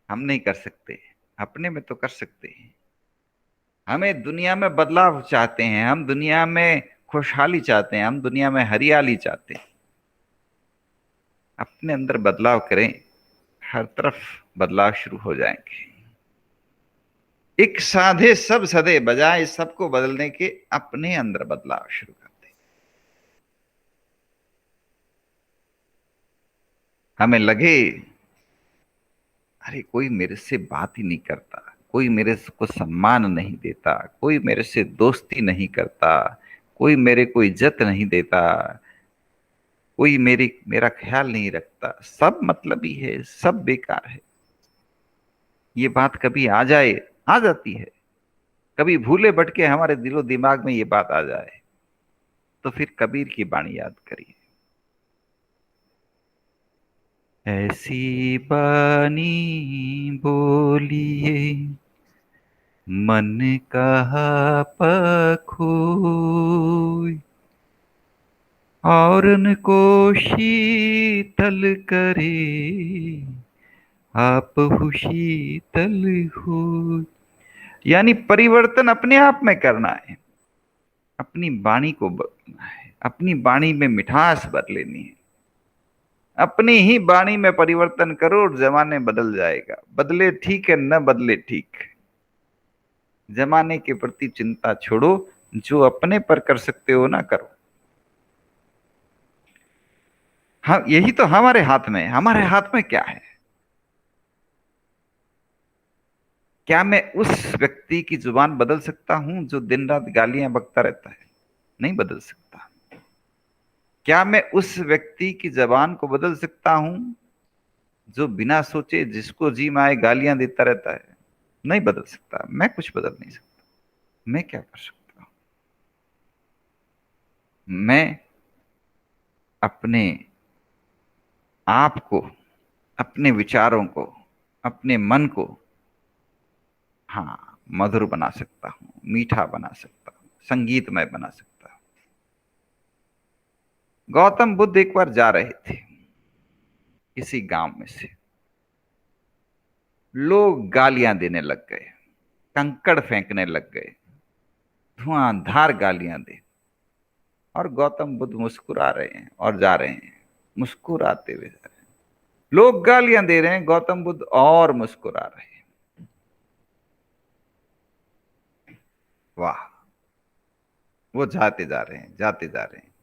हम नहीं कर सकते, अपने में तो कर सकते हैं। हमें दुनिया में बदलाव चाहते हैं, हम दुनिया में खुशहाली चाहते हैं, हम दुनिया में हरियाली चाहते हैं। अपने अंदर बदलाव करें, हर तरफ बदलाव शुरू हो जाएंगे। एक साधे सब सदे बजाय सबको बदलने के अपने अंदर बदलाव शुरू करते। हमें लगे अरे कोई मेरे से बात ही नहीं करता, कोई मेरे को सम्मान नहीं देता, कोई मेरे से दोस्ती नहीं करता, कोई मेरे को इज्जत नहीं देता, कोई मेरा ख्याल नहीं रखता, सब मतलबी है, सब बेकार है। ये बात कभी आ जाए, आ जाती है, कभी भूले भटके हमारे दिलो दिमाग में ये बात आ जाए, तो फिर कबीर की बाणी याद करिए। ऐसी बानी बोलिए मन कहा पखोय, औरन को शीतल करे आप शीतल हो। यानी परिवर्तन अपने आप में करना है, अपनी वाणी को बदलना है, अपनी वाणी में मिठास भर लेनी है। अपनी ही वाणी में परिवर्तन करो और जमाने बदल जाएगा। बदले ठीक है, न बदले ठीक। जमाने के प्रति चिंता छोड़ो, जो अपने पर कर सकते हो ना करो। हाँ, यही तो हमारे हाथ में है। हमारे हाथ में क्या है? क्या मैं उस व्यक्ति की जुबान बदल सकता हूं जो दिन रात गालियां बकता रहता है? नहीं बदल सकता। क्या मैं उस व्यक्ति की जबान को बदल सकता हूं जो बिना सोचे जिसको जी में आए गालियां देता रहता है? नहीं बदल सकता। मैं कुछ बदल नहीं सकता। मैं क्या कर सकता हूं? मैं अपने आप को, अपने विचारों को, अपने मन को, हाँ, मधुर बना सकता हूं, मीठा बना सकता हूं, संगीतमय बना सकता हूं। गौतम बुद्ध एक बार जा रहे थे किसी गांव में से। लोग गालियां देने लग गए, कंकड़ फेंकने लग गए, धुआंधार गालियां दे। और गौतम बुद्ध मुस्कुरा रहे हैं और जा रहे हैं, मुस्कुराते हुए जा रहे हैं। लोग गालियां दे रहे हैं, गौतम बुद्ध और मुस्कुरा रहे हैं। वाह! वो जाते जा रहे हैं, जाते जा रहे हैं।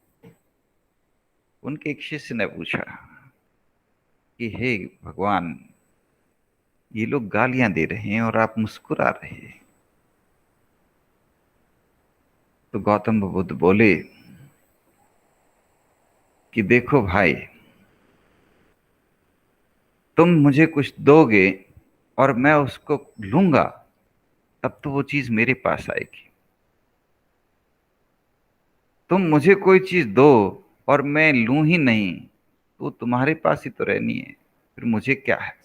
उनके एक शिष्य ने पूछा कि हे भगवान, ये लोग गालियां दे रहे हैं और आप मुस्कुरा रहे हैं। तो गौतम बुद्ध बोले कि देखो भाई, तुम मुझे कुछ दोगे और मैं उसको लूंगा, तब तो वो चीज मेरे पास आएगी। तुम मुझे कोई चीज दो और मैं लूं ही नहीं, तो वो तुम्हारे पास ही तो रहनी है, फिर मुझे क्या है।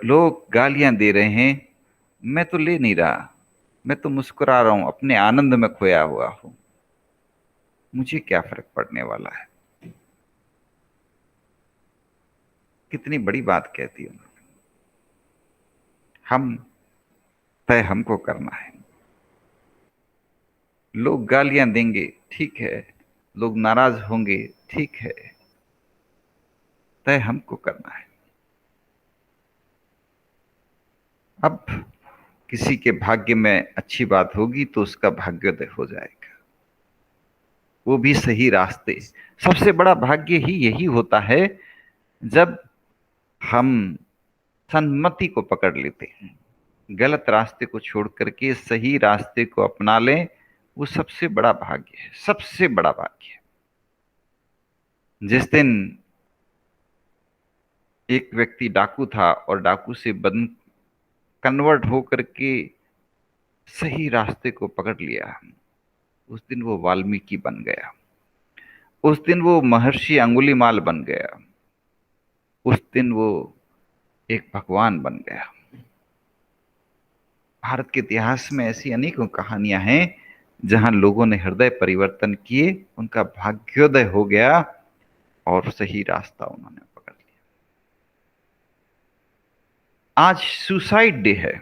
लोग गालियां दे रहे हैं, मैं तो ले नहीं रहा, मैं तो मुस्कुरा रहा हूं, अपने आनंद में खोया हुआ हूं, मुझे क्या फर्क पड़ने वाला है। कितनी बड़ी बात कहती हूं। हम तय हमको करना है। लोग गालियां देंगे, ठीक है, लोग नाराज होंगे, ठीक है, तय हमको करना है। अब किसी के भाग्य में अच्छी बात होगी तो उसका भाग्योदय हो जाएगा, वो भी सही रास्ते। सबसे बड़ा भाग्य ही यही होता है जब हम सन्मति को पकड़ लेते हैं, गलत रास्ते को छोड़ करके सही रास्ते को अपना लें, वो सबसे बड़ा भाग्य है, सबसे बड़ा भाग्य है। जिस दिन एक व्यक्ति डाकू था और डाकू से बन कन्वर्ट होकर के सही रास्ते को पकड़ लिया, उस दिन वो वाल्मीकि बन गया, उस दिन वो महर्षि अंगुलीमाल बन गया, उस दिन वो एक भगवान बन गया। भारत के इतिहास में ऐसी अनेकों कहानियां हैं जहां लोगों ने हृदय परिवर्तन किए, उनका भाग्योदय हो गया और सही रास्ता उन्होंने पकड़ लिया। आज सुसाइड डे है।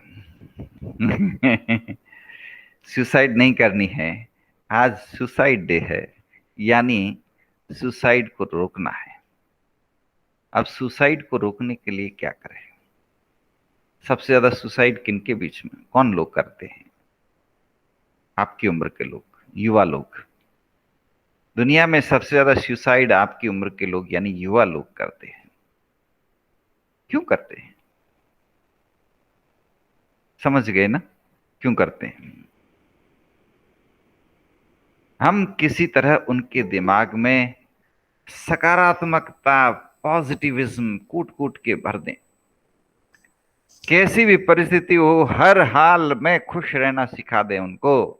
सुसाइड नहीं करनी है, आज सुसाइड डे है, यानी सुसाइड को रोकना है। अब सुसाइड को रोकने के लिए क्या करें। सबसे ज्यादा सुसाइड किनके बीच में, कौन लोग करते हैं? आपकी उम्र के लोग, युवा लोग। दुनिया में सबसे ज्यादा सुसाइड आपकी उम्र के लोग यानी युवा लोग करते हैं। क्यों करते हैं? समझ गए ना क्यों करते हैं? हम किसी तरह उनके दिमाग में सकारात्मकता, पॉजिटिविज्म कूट कूट के भर दें। कैसी भी परिस्थिति हो, हर हाल में खुश रहना सिखा दें उनको,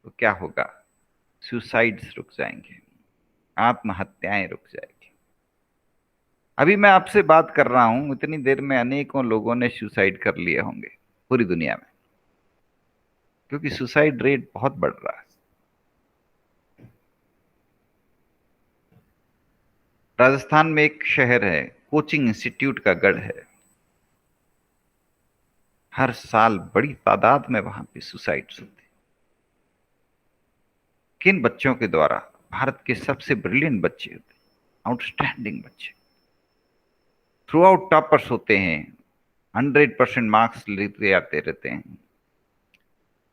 तो क्या होगा? सुसाइड्स रुक जाएंगे, आत्महत्याएं रुक जाएंगी। अभी मैं आपसे बात कर रहा हूं, इतनी देर में अनेकों लोगों ने सुसाइड कर लिए होंगे पूरी दुनिया में, क्योंकि सुसाइड रेट बहुत बढ़ रहा है। राजस्थान में एक शहर है, कोचिंग इंस्टीट्यूट का गढ़ है। हर साल बड़ी तादाद में वहां पे सुसाइड्स होते हैं। किन बच्चों के द्वारा? भारत के सबसे ब्रिलियंट बच्चे होते हैं, आउटस्टैंडिंग बच्चे, थ्रू आउट टॉपर्स होते हैं, 100% मार्क्स लेते आते रहते हैं।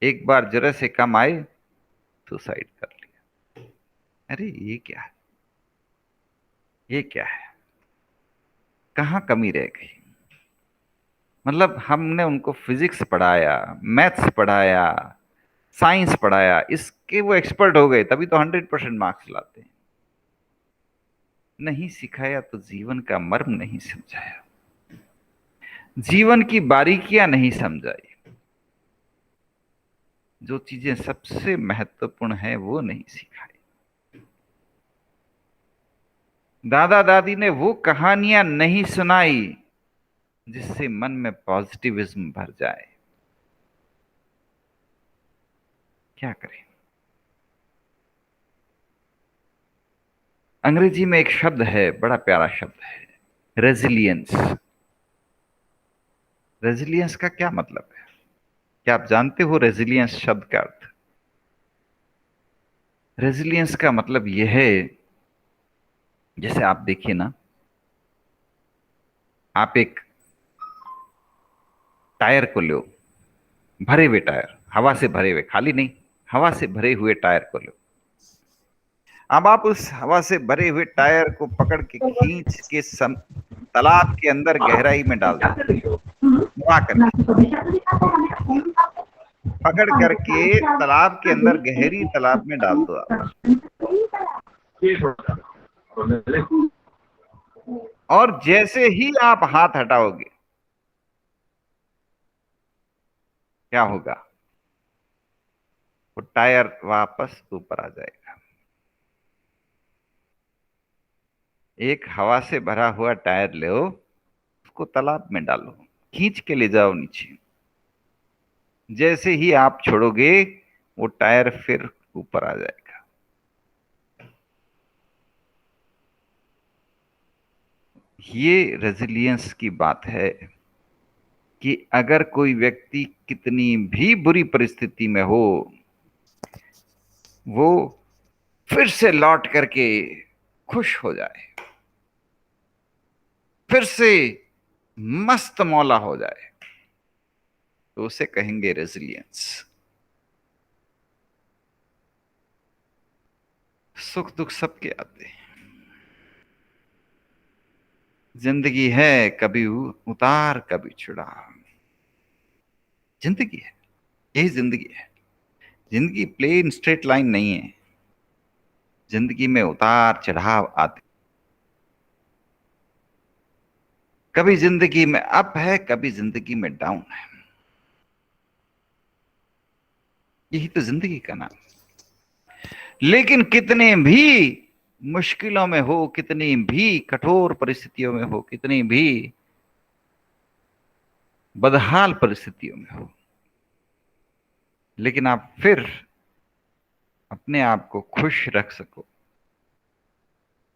एक बार जरा से कम आए, सुसाइड कर लिया। अरे ये क्या है, ये क्या है, कहाँ कमी रह गई? मतलब हमने उनको फिजिक्स पढ़ाया, मैथ्स पढ़ाया, साइंस पढ़ाया, इसके वो एक्सपर्ट हो गए, तभी तो 100% मार्क्स लाते हैं। नहीं सिखाया तो जीवन का मर्म नहीं समझाया, जीवन की बारीकियां नहीं समझाई, जो चीजें सबसे महत्वपूर्ण है वो नहीं सिखाई। दादा दादी ने वो कहानियां नहीं सुनाई जिससे मन में पॉजिटिविज्म भर जाए। क्या करें? अंग्रेजी में एक शब्द है, बड़ा प्यारा शब्द है, रेजिलियंस। रेजिलियंस का क्या मतलब है? क्या आप जानते हो रेजिलियंस शब्द का अर्थ? रेजिलियंस का मतलब यह है, जैसे आप देखिए ना, आप एक टायर को लो, भरे हुए टायर, हवा से भरे हुए, खाली नहीं, हवा से भरे हुए टायर को लो। अब आप उस हवा से भरे हुए टायर को पकड़ के खींच के तालाब के अंदर गहराई में डाल दो, घुमा करके पकड़ करके तालाब के अंदर, गहरी तालाब में डाल दो आप। और जैसे ही आप हाथ हटाओगे क्या होगा? वो टायर वापस ऊपर आ जाएगा। एक हवा से भरा हुआ टायर ले, उसको तालाब में डालो, खींच के ले जाओ नीचे। जैसे ही आप छोड़ोगे वो टायर फिर ऊपर आ जाएगा। ये रेजिलियंस की बात है कि अगर कोई व्यक्ति कितनी भी बुरी परिस्थिति में हो, वो फिर से लौट करके खुश हो जाए, फिर से मस्त मौला हो जाए, तो उसे कहेंगे रेजिलियंस। सुख दुख सबके आते हैं। जिंदगी है कभी उतार कभी चढ़ाव। जिंदगी है, यही जिंदगी है। जिंदगी प्लेन स्ट्रेट लाइन नहीं है। जिंदगी में उतार चढ़ाव आते। कभी जिंदगी में अप है, कभी जिंदगी में डाउन है। यही तो जिंदगी का नाम। लेकिन कितने भी मुश्किलों में हो, कितनी भी कठोर परिस्थितियों में हो, कितनी भी बदहाल परिस्थितियों में हो, लेकिन आप फिर अपने आप को खुश रख सको,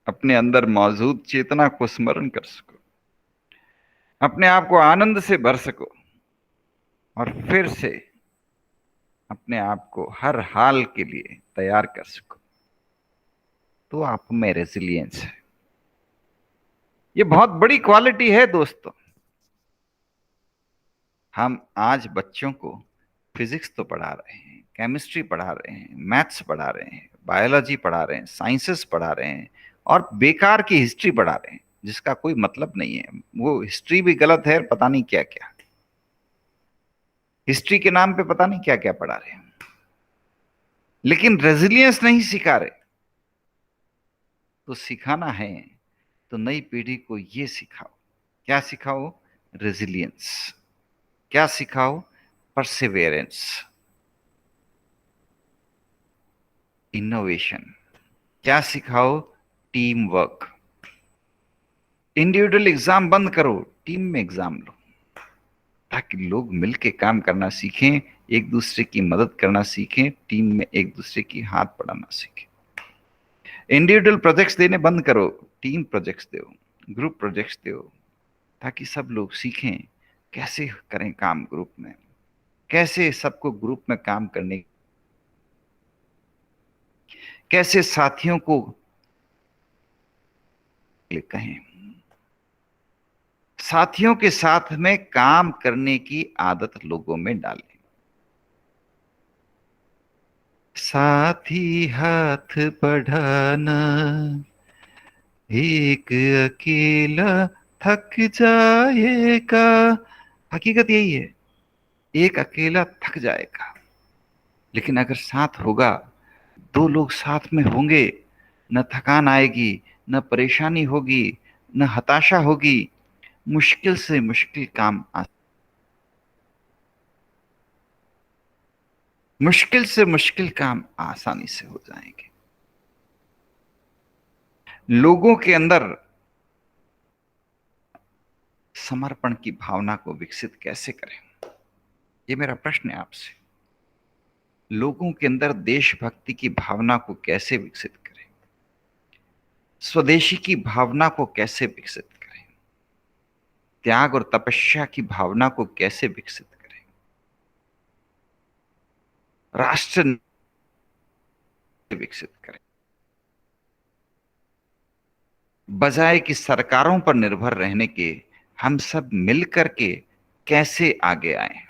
अपने अंदर मौजूद चेतना को स्मरण कर सको, अपने आप को आनंद से भर सको, और फिर से अपने आप को हर हाल के लिए तैयार कर सको, तो आप में रेजिलियंस है। ये बहुत बड़ी क्वालिटी है दोस्तों। हम आज बच्चों को फिजिक्स तो पढ़ा रहे हैं, केमिस्ट्री पढ़ा रहे हैं, मैथ्स पढ़ा रहे हैं, बायोलॉजी पढ़ा रहे हैं, साइंसेस पढ़ा रहे हैं, और बेकार की हिस्ट्री पढ़ा रहे हैं जिसका कोई मतलब नहीं है। वो हिस्ट्री भी गलत है, पता नहीं क्या क्या, हिस्ट्री के नाम पे पता नहीं क्या क्या पढ़ा रहे हैं, लेकिन रेजिलियंस नहीं सिखा रहे। तो सिखाना है तो नई पीढ़ी को ये सिखाओ। क्या सिखाओ? रेजिलियंस। क्या सिखाओ? Perseverance, innovation. क्या सिखाओ? Team work. इंडिविजुअल एग्जाम बंद करो, टीम में एग्जाम लो, ताकि लोग मिलके काम करना सीखें, एक दूसरे की मदद करना सीखें, टीम में एक दूसरे की हाथ बढ़ाना सीखें। इंडिविजुअल प्रोजेक्ट्स देने बंद करो, टीम प्रोजेक्ट्स दो, ग्रुप प्रोजेक्ट्स दो, ताकि सब लोग सीखें कैसे करें काम ग्रुप में, कैसे सबको ग्रुप में काम करने, कैसे साथियों को कहें, साथियों के साथ में काम करने की आदत लोगों में डालें। साथी हाथ बढ़ाना, एक अकेला थक जाएगा। हकीकत यही है, एक अकेला थक जाएगा, लेकिन अगर साथ होगा, दो लोग साथ में होंगे, न थकान आएगी, न परेशानी होगी, न हताशा होगी। मुश्किल से मुश्किल काम मुश्किल से मुश्किल काम आसानी से हो जाएंगे। लोगों के अंदर समर्पण की भावना को विकसित कैसे करें, ये मेरा प्रश्न है आपसे। लोगों के अंदर देशभक्ति की भावना को कैसे विकसित करें, स्वदेशी की भावना को कैसे विकसित करें, त्याग और तपस्या की भावना को कैसे विकसित करें, राष्ट्र विकसित करें, बजाय कि सरकारों पर निर्भर रहने के हम सब मिलकर के कैसे आगे आए।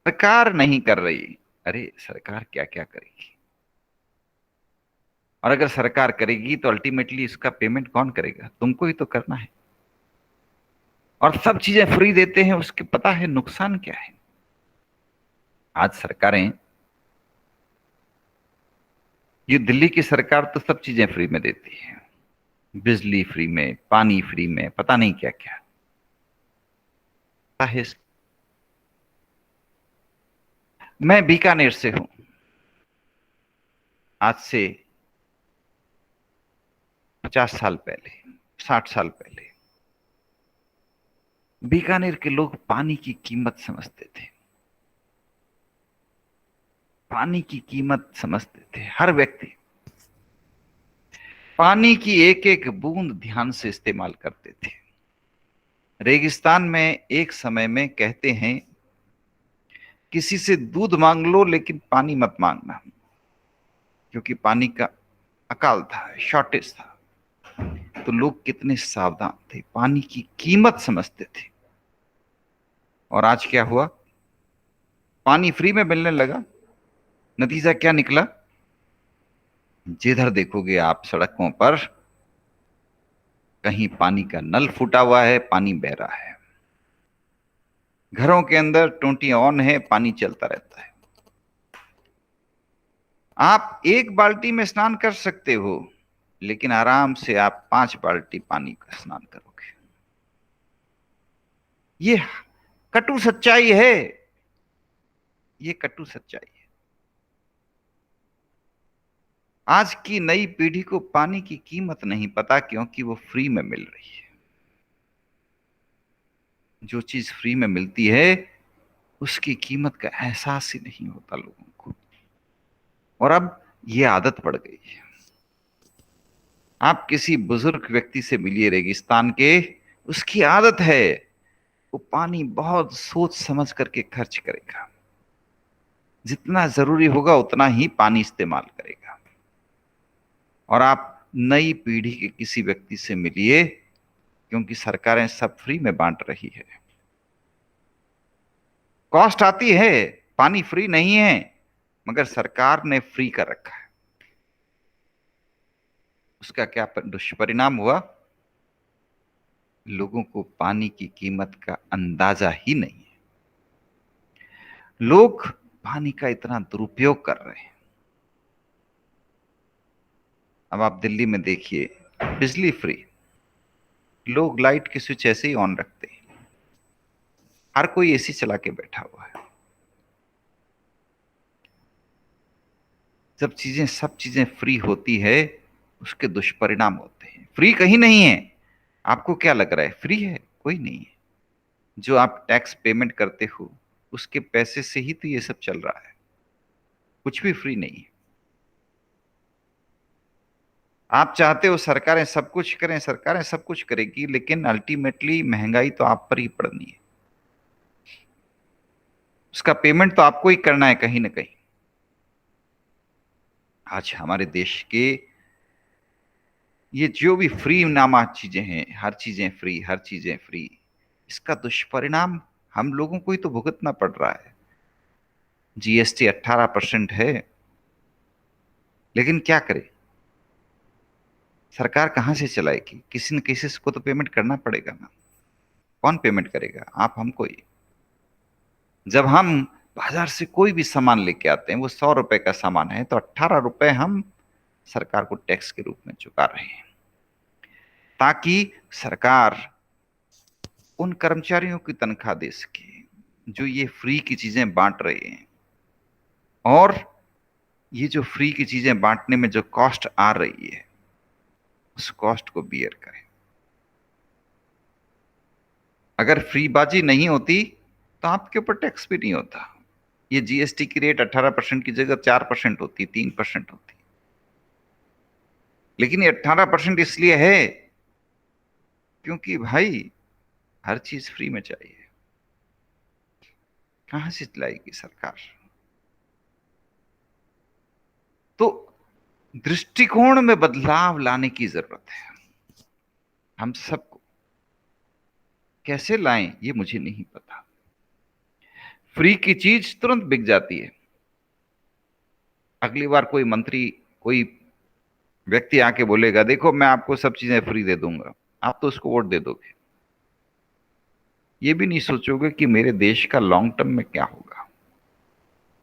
सरकार नहीं कर रही, अरे सरकार क्या क्या करेगी? और अगर सरकार करेगी तो अल्टीमेटली इसका पेमेंट कौन करेगा? तुमको ही तो करना है। और सब चीजें फ्री देते हैं, उसके पता है नुकसान क्या है। आज सरकारें ये दिल्ली की सरकार तो सब चीजें फ्री में देती है, बिजली फ्री में, पानी फ्री में, पता नहीं क्या क्या है। मैं बीकानेर से हूं। आज से 50 साल पहले, 60 साल पहले बीकानेर के लोग पानी की कीमत समझते थे। पानी की कीमत समझते थे। हर व्यक्ति पानी की एक एक बूंद ध्यान से इस्तेमाल करते थे। रेगिस्तान में एक समय में कहते हैं, किसी से दूध मांग लो लेकिन पानी मत मांगना, क्योंकि पानी का अकाल था, शॉर्टेज था। तो लोग कितने सावधान थे, पानी की कीमत समझते थे। और आज क्या हुआ? पानी फ्री में मिलने लगा। नतीजा क्या निकला? जिधर देखोगे आप सड़कों पर, कहीं पानी का नल फूटा हुआ है, पानी बह रहा है। घरों के अंदर टोंटियां ऑन है, पानी चलता रहता है। आप एक बाल्टी में स्नान कर सकते हो, लेकिन आराम से आप 5 बाल्टी पानी का स्नान करोगे। ये कटु सच्चाई है। ये कटु सच्चाई है। आज की नई पीढ़ी को पानी की कीमत नहीं पता, क्योंकि वो फ्री में मिल रही है। जो चीज फ्री में मिलती है उसकी कीमत का एहसास ही नहीं होता लोगों को। और अब ये आदत पड़ गई है। आप किसी बुजुर्ग व्यक्ति से मिलिए रेगिस्तान के, उसकी आदत है वो पानी बहुत सोच समझ करके खर्च करेगा। जितना जरूरी होगा उतना ही पानी इस्तेमाल करेगा। और आप नई पीढ़ी के किसी व्यक्ति से मिलिए, क्योंकि सरकारें सब फ्री में बांट रही है। कॉस्ट आती है, पानी फ्री नहीं है, मगर सरकार ने फ्री कर रखा है। उसका क्या दुष्परिणाम हुआ? लोगों को पानी की कीमत का अंदाजा ही नहीं है। लोग पानी का इतना दुरुपयोग कर रहे हैं। अब आप दिल्ली में देखिए, बिजली फ्री, लोग लाइट की स्विच ऐसे ही ऑन रखते हैं। हर कोई एसी चला के बैठा हुआ है। जब सब चीजें फ्री होती है, उसके दुष्परिणाम होते हैं। फ्री कहीं नहीं है। आपको क्या लग रहा है फ्री है? कोई नहीं है। जो आप टैक्स पेमेंट करते हो, उसके पैसे से ही तो ये सब चल रहा है। कुछ भी फ्री नहीं है। आप चाहते हो सरकारें सब कुछ करें, सरकारें सब कुछ करेगी, लेकिन अल्टीमेटली महंगाई तो आप पर ही पड़नी है। उसका पेमेंट तो आपको ही करना है कहीं ना कहीं। आज हमारे देश के ये जो भी फ्री नामा चीजें हैं, हर चीजें फ्री, हर चीजें फ्री, इसका दुष्परिणाम हम लोगों को ही तो भुगतना पड़ रहा है। जीएसटी 18% है, लेकिन क्या करे? सरकार कहां से चलाएगी? किसी न किसी को तो पेमेंट करना पड़ेगा ना। कौन पेमेंट करेगा? आप हमको ही। जब हम बाजार से कोई भी सामान लेके आते हैं, वो 100 रुपए का सामान है, तो 18 रुपए हम सरकार को टैक्स के रूप में चुका रहे हैं, ताकि सरकार उन कर्मचारियों की तनख्वाह दे सके जो ये फ्री की चीजें बांट रहे हैं। और ये जो फ्री की चीजें बांटने में जो कॉस्ट आ रही है, उस कॉस्ट को बियर करें। अगर फ्री बाजी नहीं होती तो आपके ऊपर टैक्स भी नहीं होता। ये जीएसटी की रेट 18% की जगह 4% होती, 3% होती। लेकिन ये 18% इसलिए है क्योंकि भाई हर चीज फ्री में चाहिए। कहां से चलाएगी सरकार? तो दृष्टिकोण में बदलाव लाने की जरूरत है। हम सबको कैसे लाएं ये मुझे नहीं पता। फ्री की चीज तुरंत बिक जाती है। अगली बार कोई मंत्री, कोई व्यक्ति आके बोलेगा, देखो मैं आपको सब चीजें फ्री दे दूंगा, आप तो उसको वोट दे दोगे। ये भी नहीं सोचोगे कि मेरे देश का लॉन्ग टर्म में क्या होगा।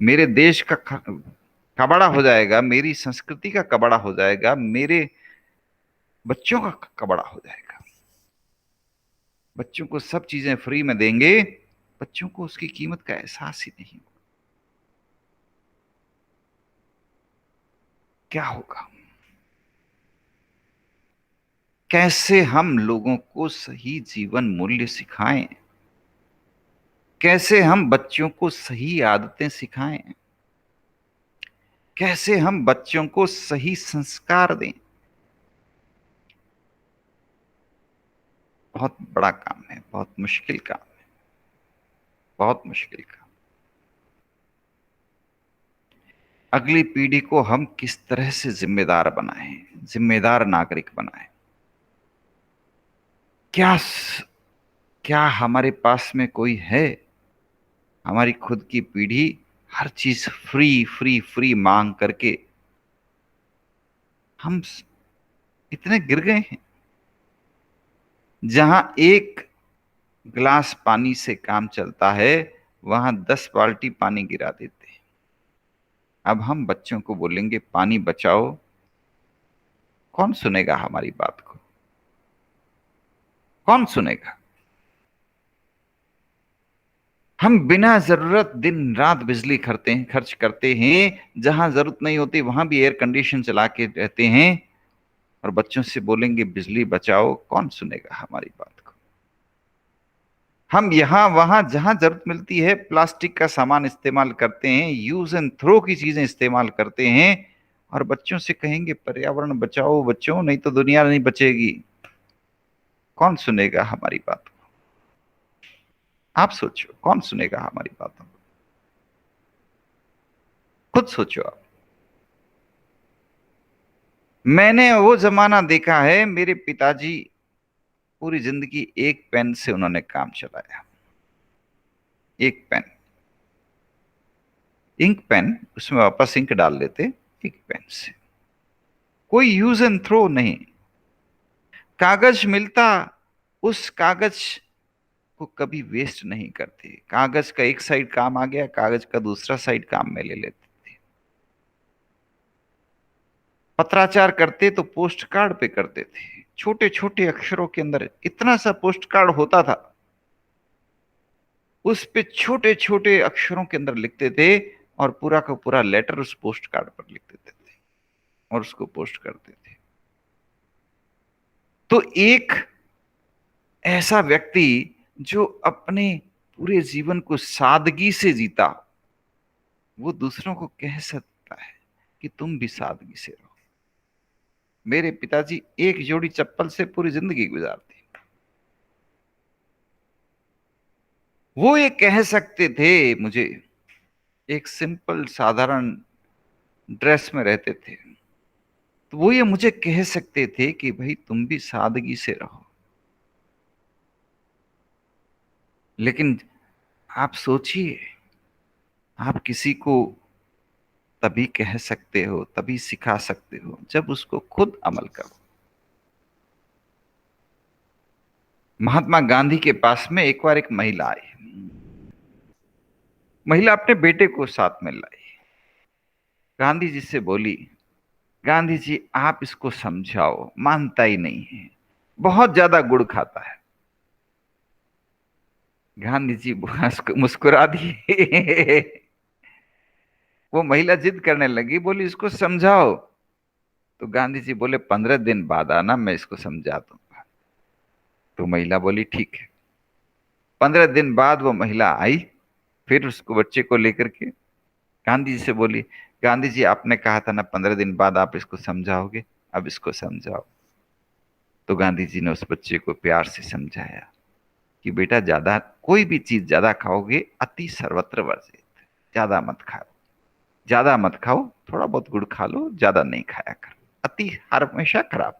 मेरे देश का कबाड़ा हो जाएगा, मेरी संस्कृति का कबाड़ा हो जाएगा, मेरे बच्चों का कबाड़ा हो जाएगा। बच्चों को सब चीजें फ्री में देंगे, बच्चों को उसकी कीमत का एहसास ही नहीं। क्या होगा? कैसे हम लोगों को सही जीवन मूल्य सिखाएं? कैसे हम बच्चों को सही आदतें सिखाएं? कैसे हम बच्चों को सही संस्कार दें? बहुत बड़ा काम है, बहुत मुश्किल काम है, बहुत मुश्किल काम। अगली पीढ़ी को हम किस तरह से जिम्मेदार बनाएं, जिम्मेदार नागरिक बनाएं? क्या क्या हमारे पास में कोई है? हमारी खुद की पीढ़ी हर चीज फ्री फ्री फ्री मांग करके हम इतने गिर गए हैं। जहां एक गिलास पानी से काम चलता है, वहां 10 बाल्टी पानी गिरा देते हैं। अब हम बच्चों को बोलेंगे पानी बचाओ, कौन सुनेगा हमारी बात को? कौन सुनेगा? हम बिना जरूरत दिन रात बिजली खर्च करते हैं, जहां जरूरत नहीं होती वहां भी एयर कंडीशन चला के रहते हैं, और बच्चों से बोलेंगे बिजली बचाओ, कौन सुनेगा हमारी बात को? हम यहां वहां जहां जरूरत मिलती है प्लास्टिक का सामान इस्तेमाल करते हैं, यूज एंड थ्रो की चीजें इस्तेमाल करते हैं, और बच्चों से कहेंगे पर्यावरण बचाओ बच्चों, नहीं तो दुनिया नहीं बचेगी। कौन सुनेगा हमारी बात को? आप सोचो, कौन सुनेगा हमारी बातों को? खुद सोचो आप। मैंने वो जमाना देखा है, मेरे पिताजी पूरी जिंदगी एक पेन से उन्होंने काम चलाया। एक पेन, इंक पेन, उसमें वापस इंक डाल लेते, एक पेन से। कोई यूज एंड थ्रो नहीं। कागज मिलता, उस कागज को कभी वेस्ट नहीं करते। कागज का एक साइड काम आ गया, कागज का दूसरा साइड काम में ले लेते थे। पत्राचार करते तो पोस्ट कार्ड पे करते थे, छोटे छोटे अक्षरों के अंदर इतना सा पोस्ट कार्ड होता था, उस पे छोटे छोटे अक्षरों के अंदर लिखते थे, और पूरा का पूरा लेटर उस पोस्ट कार्ड पर लिख देते थे और उसको पोस्ट करते थे। तो एक ऐसा व्यक्ति जो अपने पूरे जीवन को सादगी से जीता, वो दूसरों को कह सकता है कि तुम भी सादगी से रहो। मेरे पिताजी एक जोड़ी चप्पल से पूरी जिंदगी गुजारते, वो ये कह सकते थे मुझे, एक सिंपल साधारण ड्रेस में रहते थे, तो वो ये मुझे कह सकते थे कि भाई तुम भी सादगी से रहो। लेकिन आप सोचिए, आप किसी को तभी कह सकते हो, तभी सिखा सकते हो जब उसको खुद अमल करो। महात्मा गांधी के पास में एक बार एक महिला आई। महिला अपने बेटे को साथ में लाई, गांधी जी से बोली, गांधी जी आप इसको समझाओ, मानता ही नहीं है, बहुत ज्यादा गुड़ खाता है। गांधी जी मुस्कुरा दिए। वो महिला जिद करने लगी, बोली इसको समझाओ। तो गांधी जी बोले 15 दिन बाद आना, मैं इसको समझा दूंगा। तो महिला बोली ठीक है। 15 दिन बाद वो महिला आई, फिर उसको बच्चे को लेकर के गांधी जी से बोली, गांधी जी आपने कहा था ना 15 दिन बाद आप इसको समझाओगे, अब इसको समझाओ। तो गांधी जी ने उस बच्चे को प्यार से समझाया कि बेटा ज्यादा कोई भी चीज ज्यादा खाओगे अति सर्वत्र वर्जित, ज्यादा मत खाओ, ज्यादा मत खाओ, थोड़ा बहुत गुड़ खा लो, ज्यादा नहीं खाया करो, अति हमेशा खराब।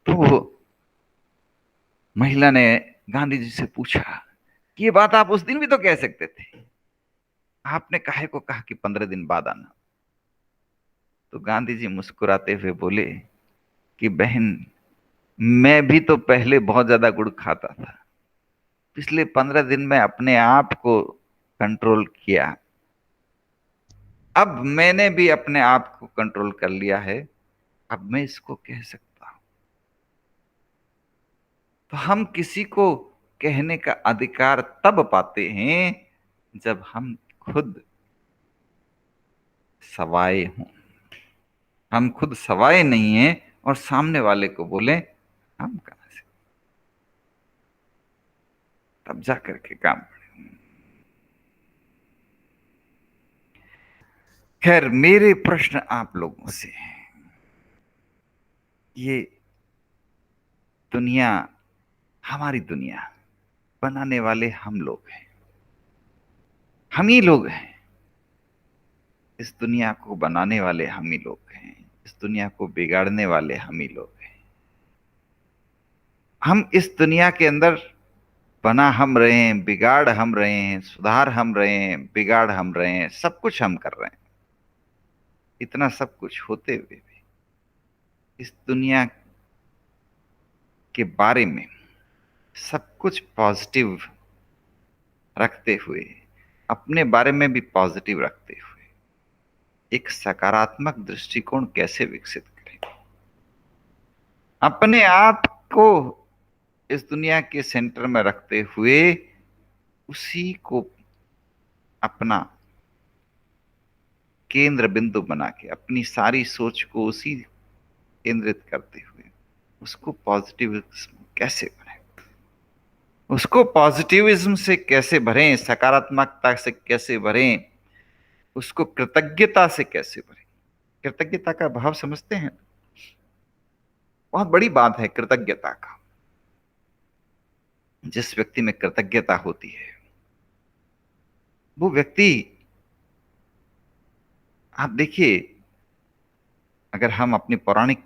तो महिला ने गांधी जी से पूछा कि ये बात आप उस दिन भी तो कह सकते थे, आपने काहे को कहा कि 15 दिन बाद आना? तो गांधी जी मुस्कुराते हुए बोले कि बहन, मैं भी तो पहले बहुत ज्यादा गुड़ खाता था, पिछले 15 दिन में अपने आप को कंट्रोल किया, अब मैंने भी अपने आप को कंट्रोल कर लिया है, अब मैं इसको कह सकता हूं। तो हम किसी को कहने का अधिकार तब पाते हैं जब हम खुद सवाए हों। हम खुद सवाए नहीं हैं और सामने वाले को बोले हम कहां से, तब जा करके काम पड़े। खैर, मेरे प्रश्न आप लोगों से हैं, ये दुनिया, हमारी दुनिया बनाने वाले हम लोग हैं, हम ही लोग हैं। इस दुनिया को बनाने वाले हम ही लोग हैं, इस दुनिया को बिगाड़ने वाले हम ही लोग हैं। हम इस दुनिया के अंदर बना हम रहे हैं, बिगाड़ हम रहे हैं, सुधार हम रहे हैं, बिगाड़ हम रहे हैं, सब कुछ हम कर रहे हैं। इतना सब कुछ होते हुए भी इस दुनिया के बारे में सब कुछ पॉजिटिव रखते हुए, अपने बारे में भी पॉजिटिव रखते हुए एक सकारात्मक दृष्टिकोण कैसे विकसित करें, अपने आप को इस दुनिया के सेंटर में रखते हुए उसी को अपना केंद्र बिंदु बना के, अपनी सारी सोच को उसी केंद्रित करते हुए उसको पॉजिटिविज्म कैसे भरें, उसको पॉजिटिविज्म से कैसे भरें, सकारात्मकता से कैसे भरें, उसको कृतज्ञता से कैसे भरें। कृतज्ञता का भाव समझते हैं? बहुत बड़ी बात है कृतज्ञता का। जिस व्यक्ति में कृतज्ञता होती है वो व्यक्ति, आप देखिए, अगर हम अपनी पौराणिक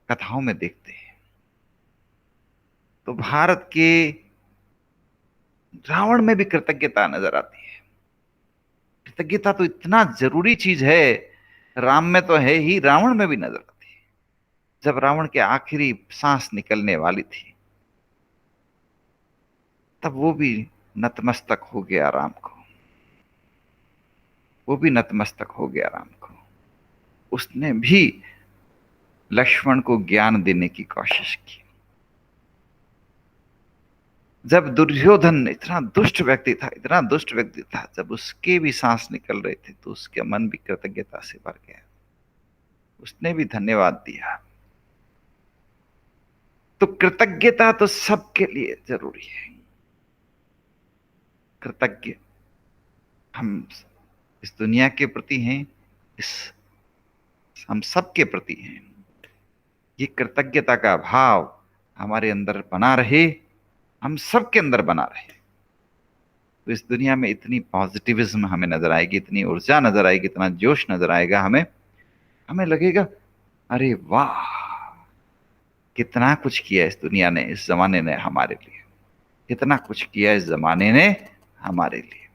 कथाओं में देखते हैं तो भारत के रावण में भी कृतज्ञता नजर आती है। कृतज्ञता तो इतना जरूरी चीज है, राम में तो है ही, रावण में भी नजर आती है। जब रावण के आखिरी सांस निकलने वाली थी तब वो भी नतमस्तक हो गया राम को, वो भी नतमस्तक हो गया राम को। उसने भी लक्ष्मण को ज्ञान देने की कोशिश की। जब दुर्योधन इतना दुष्ट व्यक्ति था, इतना दुष्ट व्यक्ति था, जब उसके भी सांस निकल रहे थे तो उसके मन भी कृतज्ञता से भर गया, उसने भी धन्यवाद दिया। तो कृतज्ञता तो सबके लिए जरूरी है। कृतज्ञ हम इस दुनिया के प्रति हैं, इस हम सबके प्रति हैं। ये कृतज्ञता का भाव हमारे अंदर बना रहे, हम सबके अंदर बना रहे, तो इस दुनिया में इतनी पॉजिटिविज्म हमें नजर आएगी, इतनी ऊर्जा नजर आएगी, इतना जोश नजर आएगा हमें। हमें लगेगा अरे वाह, कितना कुछ किया इस दुनिया ने, इस जमाने ने हमारे लिए, कितना कुछ किया इस जमाने ने हमारे लिए।